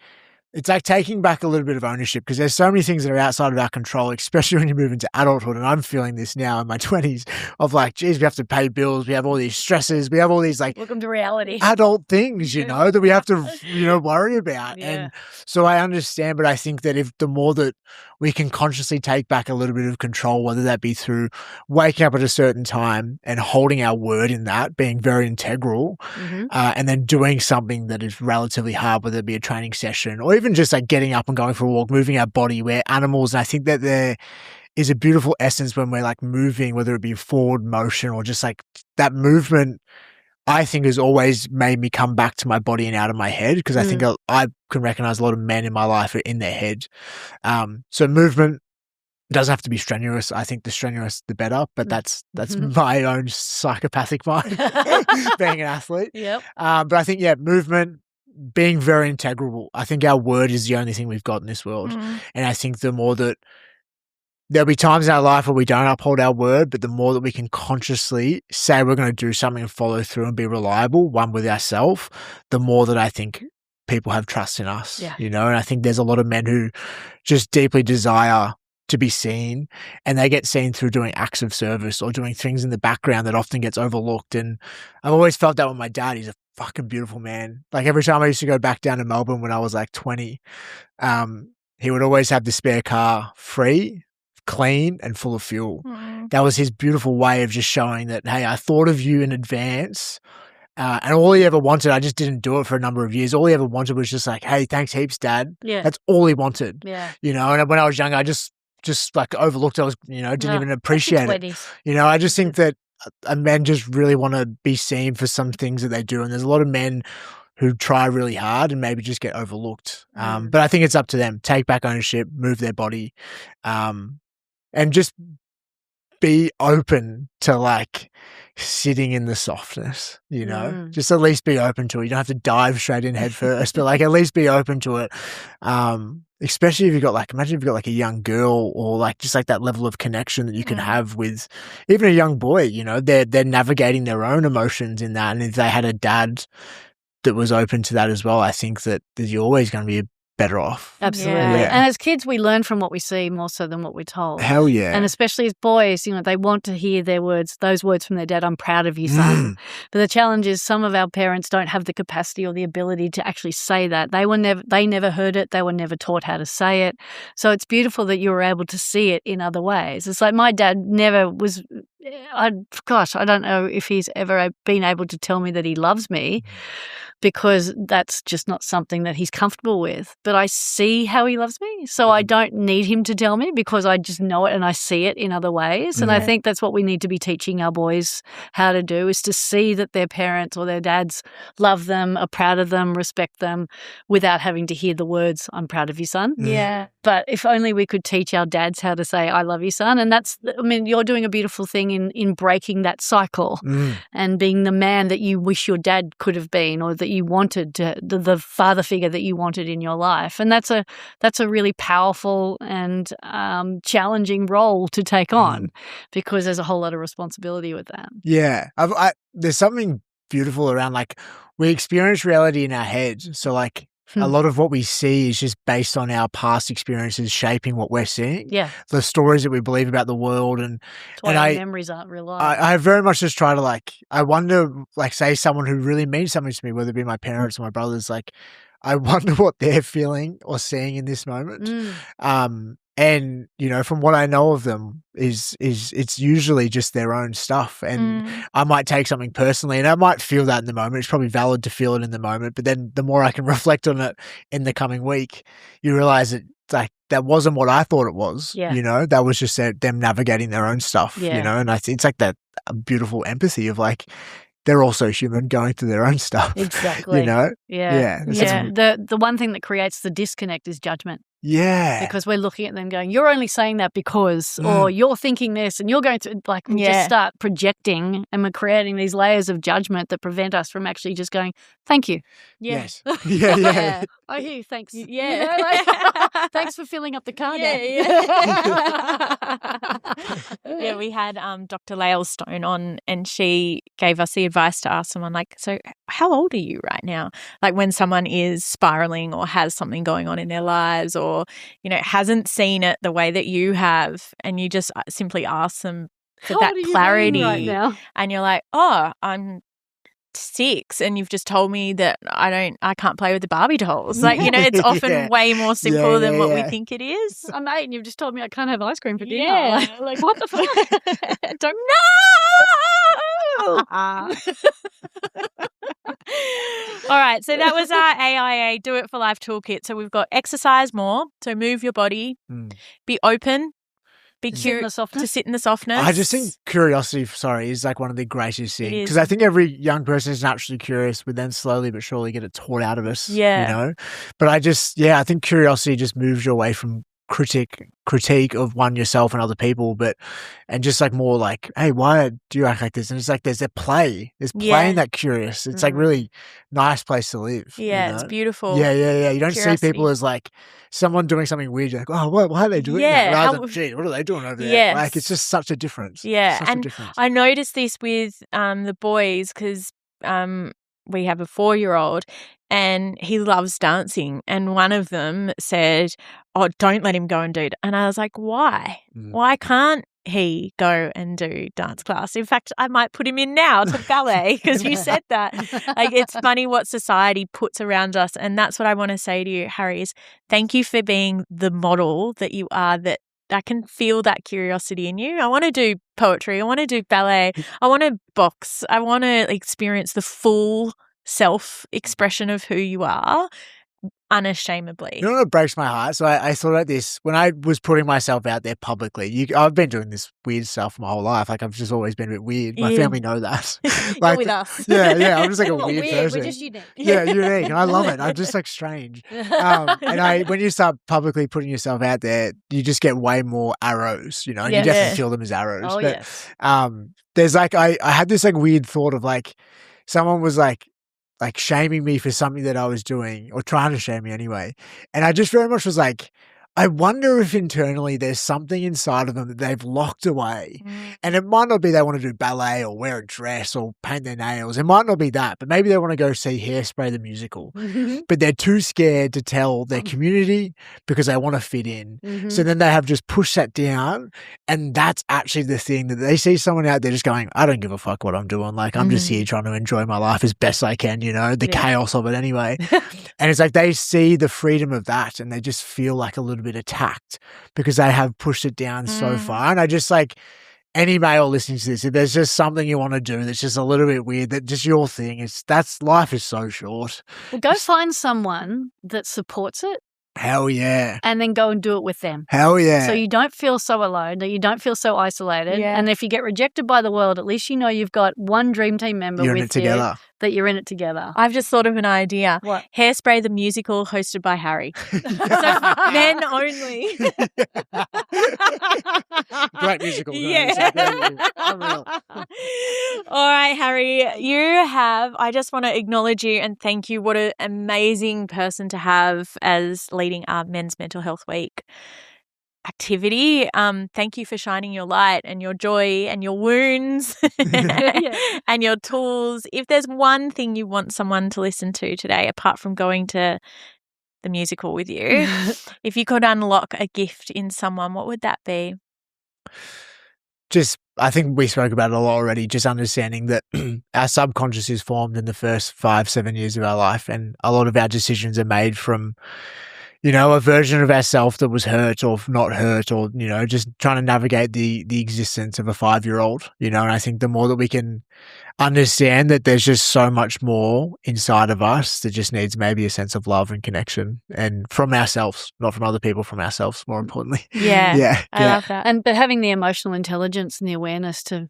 it's like taking back a little bit of ownership because there's so many things that are outside of our control, especially when you move into adulthood. And I'm feeling this now in my 20s of like, geez, we have to pay bills. We have all these stresses. We have all these like welcome to reality adult things, that we have to, worry about. Yeah. And so I understand, but I think that if the more that we can consciously take back a little bit of control, whether that be through waking up at a certain time and holding our word in that, being very integral, and then doing something that is relatively hard, whether it be a training session or even just like getting up and going for a walk, moving our body, we're animals. And I think that there is a beautiful essence when we're like moving, whether it be forward motion or just like that movement I think has always made me come back to my body and out of my head, because I think I can recognize a lot of men in my life are in their head. So movement doesn't have to be strenuous. I think the strenuous, the better, but that's my own psychopathic mind being an athlete. Yep. But I think, movement, being very integral. I think our word is the only thing we've got in this world. And I think the more that there'll be times in our life where we don't uphold our word, but the more that we can consciously say we're going to do something and follow through and be reliable, one with ourselves, the more that I think people have trust in us, you know? And I think there's a lot of men who just deeply desire to be seen, and they get seen through doing acts of service or doing things in the background that often gets overlooked. And I've always felt that with my dad. He's a fucking beautiful man. Like every time I used to go back down to Melbourne when I was like 20, he would always have the spare car free, clean and full of fuel. That was his beautiful way of just showing that, hey, I thought of you in advance. And all he ever wanted, I just didn't do it for a number of years. All he ever wanted was just like, hey, thanks heaps, Dad. Yeah. That's all he wanted. Yeah. You know, and when I was younger, I just like overlooked it. I was, didn't even appreciate it. I just think that men just really want to be seen for some things that they do. And there's a lot of men who try really hard and maybe just get overlooked. But I think it's up to them. Take back ownership, move their body, and just be open to like sitting in the softness, just at least be open to it. You don't have to dive straight in head first, but like at least be open to it. Especially if you've got imagine if you've got like a young girl or like just like that level of connection that you can have with even a young boy, they're navigating their own emotions in that. And if they had a dad that was open to that as well, I think that you're always going to be better off. Absolutely. Yeah. And as kids, we learn from what we see more so than what we're told. Hell yeah. And especially as boys, they want to hear those words from their dad, I'm proud of you, son. But the challenge is some of our parents don't have the capacity or the ability to actually say that. They never heard it. They were never taught how to say it. So it's beautiful that you were able to see it in other ways. It's like my dad never was, I don't know if he's ever been able to tell me that he loves me, because that's just not something that he's comfortable with. But I see how he loves me, so I don't need him to tell me because I just know it and I see it in other ways. And I think that's what we need to be teaching our boys how to do, is to see that their parents or their dads love them, are proud of them, respect them, without having to hear the words, I'm proud of you, son. Yeah. But if only we could teach our dads how to say, I love you, son. And you're doing a beautiful thing in breaking that cycle and being the man that you wish your dad could have been, or that you wanted to, the father figure that you wanted in your life. And that's a really powerful and challenging role to take on, because there's a whole lot of responsibility with that. Yeah. There's something beautiful around like we experience reality in our heads. So like a lot of what we see is just based on our past experiences shaping what we're seeing. Yeah. The stories that we believe about the world. And that's why our memories aren't reliable. I very much just try to I wonder, say someone who really means something to me, whether it be my parents or my brothers, I wonder what they're feeling or seeing in this moment. And, from what I know of them is it's usually just their own stuff. And I might take something personally and I might feel that in the moment. It's probably valid to feel it in the moment. But then the more I can reflect on it in the coming week, you realize that that wasn't what I thought it was. Yeah. That was just them navigating their own stuff, and it's like that beautiful empathy of they're also human going through their own stuff. Exactly. Yeah. Yeah. The one thing that creates the disconnect is judgment. Yeah. Because we're looking at them going, you're only saying that because, or you're thinking this and you're going to, we just start projecting and we're creating these layers of judgment that prevent us from actually just going, thank you. Yes. Yeah. I hear you, thanks. Yeah. Thanks for filling up the car. Yeah, we had Dr. Lael Stone on, and she gave us the advice to ask someone so how old are you right now? Like when someone is spiraling or has something going on in their lives, or, hasn't seen it the way that you have, and you just simply ask them for that clarity right now? And you're like, oh, I'm 6 and you've just told me that I can't play with the Barbie dolls. It's often way more simple than what we think it is. I'm 8 and you've just told me I can't have ice cream for dinner. Yeah. What the fuck? Don't know. All right, so that was our AIA Do It for Life toolkit. So we've got exercise more, so move your body, be open Be Sit in curious the softness. to sit in the softness. I just think curiosity, is like one of the greatest It things. is. Because I think every young person is naturally curious, but then slowly but surely get it taught out of us. Yeah. You know? But I think curiosity just moves you away from critique of one yourself and other people, and just like more like, hey, why do you act like this? And it's like there's play in that curious. It's like really nice place to live. Yeah, you know? it's beautiful. Yeah. You don't Curiosity. see people as like someone doing something weird. You're like, oh, why are they doing that? Rather than, gee, what are they doing over there? Yes. Like it's just such a difference. Yeah, Such and a difference. I noticed this with the boys because we have a 4-year-old and he loves dancing. And one of them said, oh, don't let him go and do it. And I was like, why? Why can't he go and do dance class? In fact, I might put him in now to ballet because you said that. Like, it's funny what society puts around us. And that's what I want to say to you, Harry, is thank you for being the model that you are, that I can feel that curiosity in you. I want to do poetry. I want to do ballet. I want to box. I want to experience the full self-expression of who you are unashamedly. You know what breaks my heart? So I thought about this when I was putting myself out there publicly. I've been doing this weird stuff my whole life. Like I've just always been a bit weird. My family know that. You're with us. Yeah. I'm just like a weird person. We're just unique. Yeah, unique. And I love it. I'm just like strange. And when you start publicly putting yourself out there, you just get way more arrows, you know, and you definitely feel them as arrows. Oh, but, yes. There's like, I had this like weird thought of like, someone was like shaming me for something that I was doing or trying to shame me anyway. And I just very much was like, I wonder if internally there's something inside of them that they've locked away. And it might not be they want to do ballet or wear a dress or paint their nails. It might not be that, but maybe they want to go see Hairspray the musical. But they're too scared to tell their community because they want to fit in. So then they have just pushed that down. And that's actually the thing that they see someone out there just going, I don't give a fuck what I'm doing. Like I'm just here trying to enjoy my life as best I can, you know, the chaos of it anyway. And it's like they see the freedom of that and they just feel like a little bit attacked because they have pushed it down so far. And I just like any male listening to this, if there's just something you want to do that's just a little bit weird, that just your thing, life is so short. Well, go find someone that supports it. Hell yeah. And then go and do it with them. Hell yeah. So you don't feel so alone, that you don't feel so isolated. Yeah. And if you get rejected by the world, at least you know you've got one dream team member You're with in it together. that you're in it together. I've just thought of an idea. What? Hairspray the musical hosted by Harry. So men only. Great musical. Yeah. Unreal. All right, Harry, I just want to acknowledge you and thank you. What an amazing person to have as leading our Men's Mental Health Week activity. Thank you for shining your light and your joy and your wounds and your tools. If there's one thing you want someone to listen to today, apart from going to the musical with you, if you could unlock a gift in someone, what would that be? I think we spoke about it a lot already, just understanding that our subconscious is formed in the first 5-7 years of our life, and a lot of our decisions are made from, you know, a version of ourselves that was hurt or not hurt, or, you know, just trying to navigate the existence of a 5-year-old, you know. And I think the more that we can understand that there's just so much more inside of us that just needs maybe a sense of love and connection, and from ourselves, not from other people, from ourselves, more importantly. Yeah. I love that. But having the emotional intelligence and the awareness to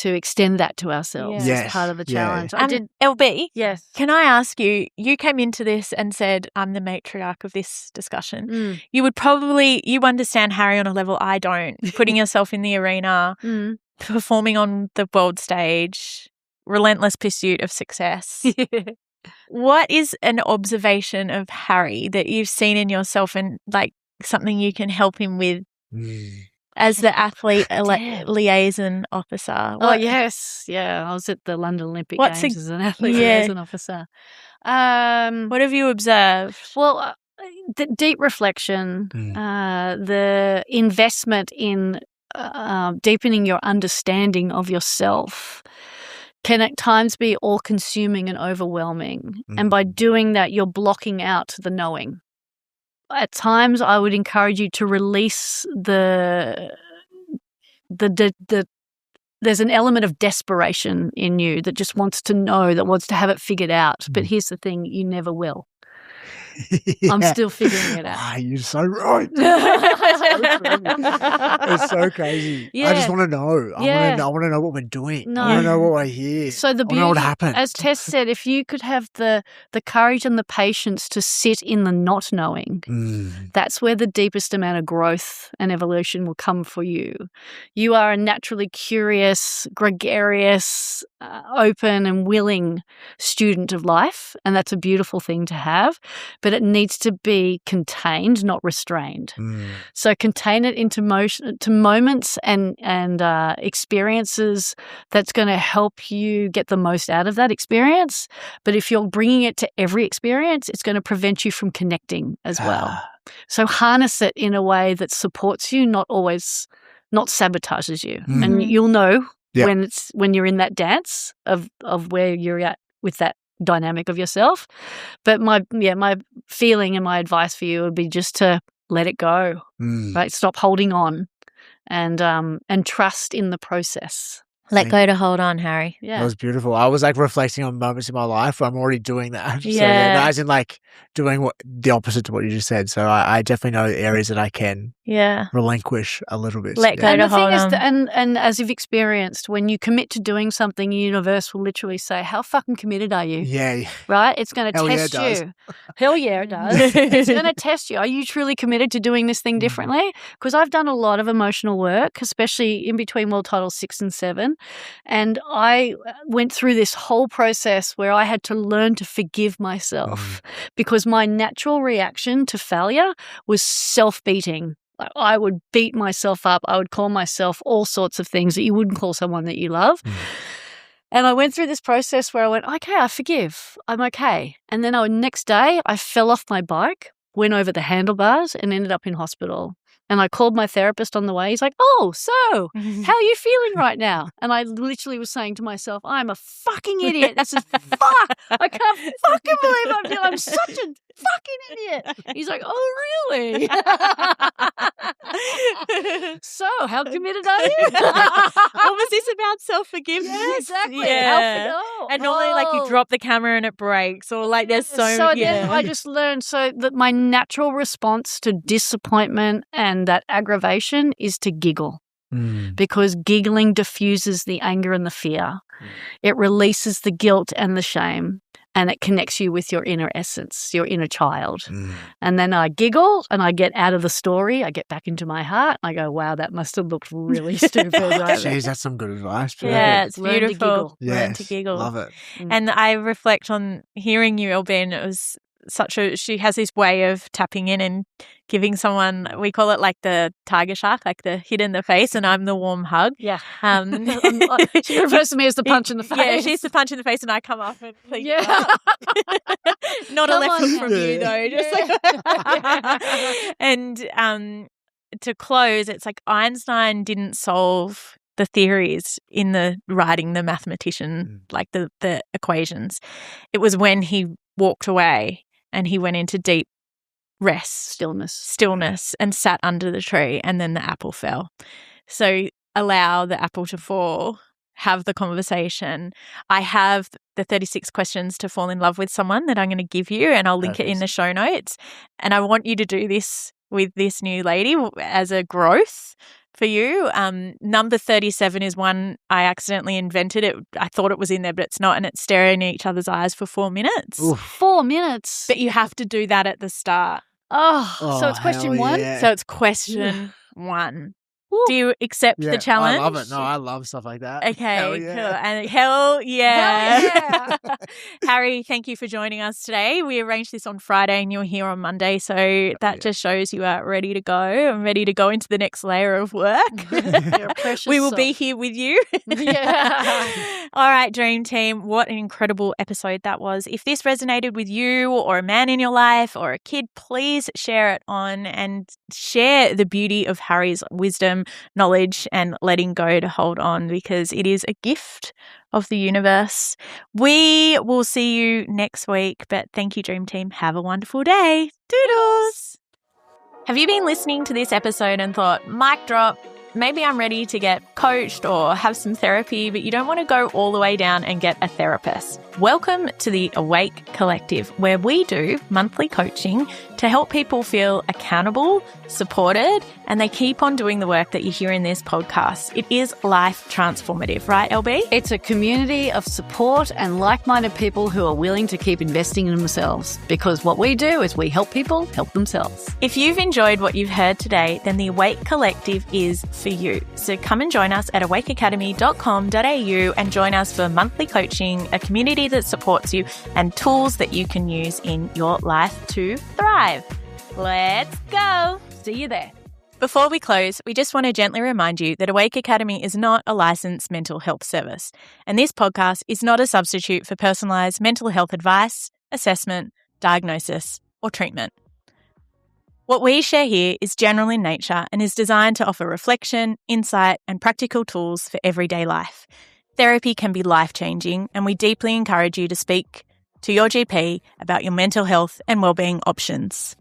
extend that to ourselves Yes. is part of the Yeah. challenge. LB, Yes. can I ask you came into this and said, I'm the matriarch of this discussion. You understand Harry on a level I don't, putting yourself in the arena, performing on the world stage, relentless pursuit of success. What is an observation of Harry that you've seen in yourself and like something you can help him with as the athlete liaison officer? Oh, yes. Yeah. I was at the London Olympic Games as an athlete liaison officer. What have you observed? Well, the deep reflection, the investment in deepening your understanding of yourself can at times be all-consuming and overwhelming. And by doing that, you're blocking out the knowing. At times, I would encourage you to release there's an element of desperation in you that just wants to know, that wants to have it figured out. But here's the thing, you never will. I'm still figuring it out. You're so right. It's so crazy. Yeah. I just want to know. Yeah. I want to know what we're doing. No. I want to know what I hear. So the I want to know what beauty, happened. as Tess said, if you could have the courage and the patience to sit in the not knowing, that's where the deepest amount of growth and evolution will come for you. You are a naturally curious, gregarious, open and willing student of life, and that's a beautiful thing to have, but it needs to be contained, not restrained. So contain it into moments and experiences that's going to help you get the most out of that experience. But if you're bringing it to every experience, it's going to prevent you from connecting as well. So harness it in a way that supports you, not sabotages you. And you'll know when you're in that dance of where you're at with that dynamic of yourself. But my feeling and my advice for you would be just to let it go, right? Stop holding on and trust in the process. Let go to hold on, Harry. Yeah. That was beautiful. I was like reflecting on moments in my life where I'm already doing that. Yeah. So, as in like doing the opposite to what you just said. So I definitely know areas that I can relinquish a little bit. Let go to hold on. And as you've experienced, when you commit to doing something, the universe will literally say, how fucking committed are you? Yeah. Right? It's going to test you. Hell yeah, it does. It's going to test you. Are you truly committed to doing this thing differently? Because I've done a lot of emotional work, especially in between World Titles 6 and 7. And I went through this whole process where I had to learn to forgive myself because my natural reaction to failure was self-beating. I would beat myself up. I would call myself all sorts of things that you wouldn't call someone that you love. And I went through this process where I went, okay, I forgive. I'm okay. And then next day I fell off my bike, went over the handlebars and ended up in hospital. And I called my therapist on the way. He's like, oh, so how are you feeling right now? And I literally was saying to myself, I'm a fucking idiot. This is fuck. I can't fucking believe I'm such a fucking idiot. He's like, oh, really? So how committed are you? What was this about? Self-forgiveness? Exactly. Yeah. And normally like you drop the camera and it breaks or like there's so then I just learned that my natural response to disappointment and that aggravation is to giggle because giggling diffuses the anger and the fear. It releases the guilt and the shame and it connects you with your inner essence, your inner child. And then I giggle and I get out of the story. I get back into my heart. I go, wow, that must have looked really stupid. Jeez, that's some good advice. Yeah, it's beautiful. Learn to giggle. Learn to giggle. Love it. And I reflect on hearing you, Elben. It was she has this way of tapping in and giving someone, we call it like the tiger shark, like the hit in the face, and I'm the warm hug. Yeah. She refers to me as the punch in the face. Yeah, she's the punch in the face and I come up and clean you up. Not Come a left hook on from now. you though. Just And to close, it's like Einstein didn't solve the theories in the writing the mathematician, like the equations. It was when he walked away and he went into deep rest, stillness and sat under the tree and then the apple fell. So allow the apple to fall, have the conversation. I have the 36 questions to fall in love with someone that I'm going to give you and I'll link it in the show notes. And I want you to do this with this new lady as a growth for you. Number 37 is one I accidentally invented. I thought it was in there, but it's not. And it's staring at each other's eyes for 4 minutes. Oof. 4 minutes. But you have to do that at the start. So it's question one? Yeah. So it's question one. Do you accept the challenge? I love it. No, I love stuff like that. Okay, Hell yeah. cool. And hell yeah. Hell yeah. Harry, thank you for joining us today. We arranged this on Friday and you're here on Monday, so that just shows you are ready to go and ready to go into the next layer of work. You're a precious We will soul. be here with you. Yeah. All right, Dream Team, what an incredible episode that was. If this resonated with you or a man in your life or a kid, please share it on and share the beauty of Harry's wisdom, knowledge and letting go to hold on, because it is a gift of the universe. We will see you next week, but thank you, Dream Team. Have a wonderful day. Doodles. Have you been listening to this episode and thought, mic drop, maybe I'm ready to get coached or have some therapy, but you don't want to go all the way down and get a therapist. Welcome to the Awake Collective, where we do monthly coaching to help people feel accountable, supported, and they keep on doing the work that you hear in this podcast. It is life transformative, right, LB? It's a community of support and like-minded people who are willing to keep investing in themselves, because what we do is we help people help themselves. If you've enjoyed what you've heard today, then the Awake Collective is for you. So come and join us at awakeacademy.com.au and join us for monthly coaching, a community that supports you, and tools that you can use in your life to thrive. Let's go. See you there. Before we close, we just want to gently remind you that Awake Academy is not a licensed mental health service, and this podcast is not a substitute for personalised mental health advice, assessment, diagnosis, or treatment. What we share here is general in nature and is designed to offer reflection, insight, and practical tools for everyday life. Therapy can be life-changing, and we deeply encourage you to speak to your GP about your mental health and wellbeing options.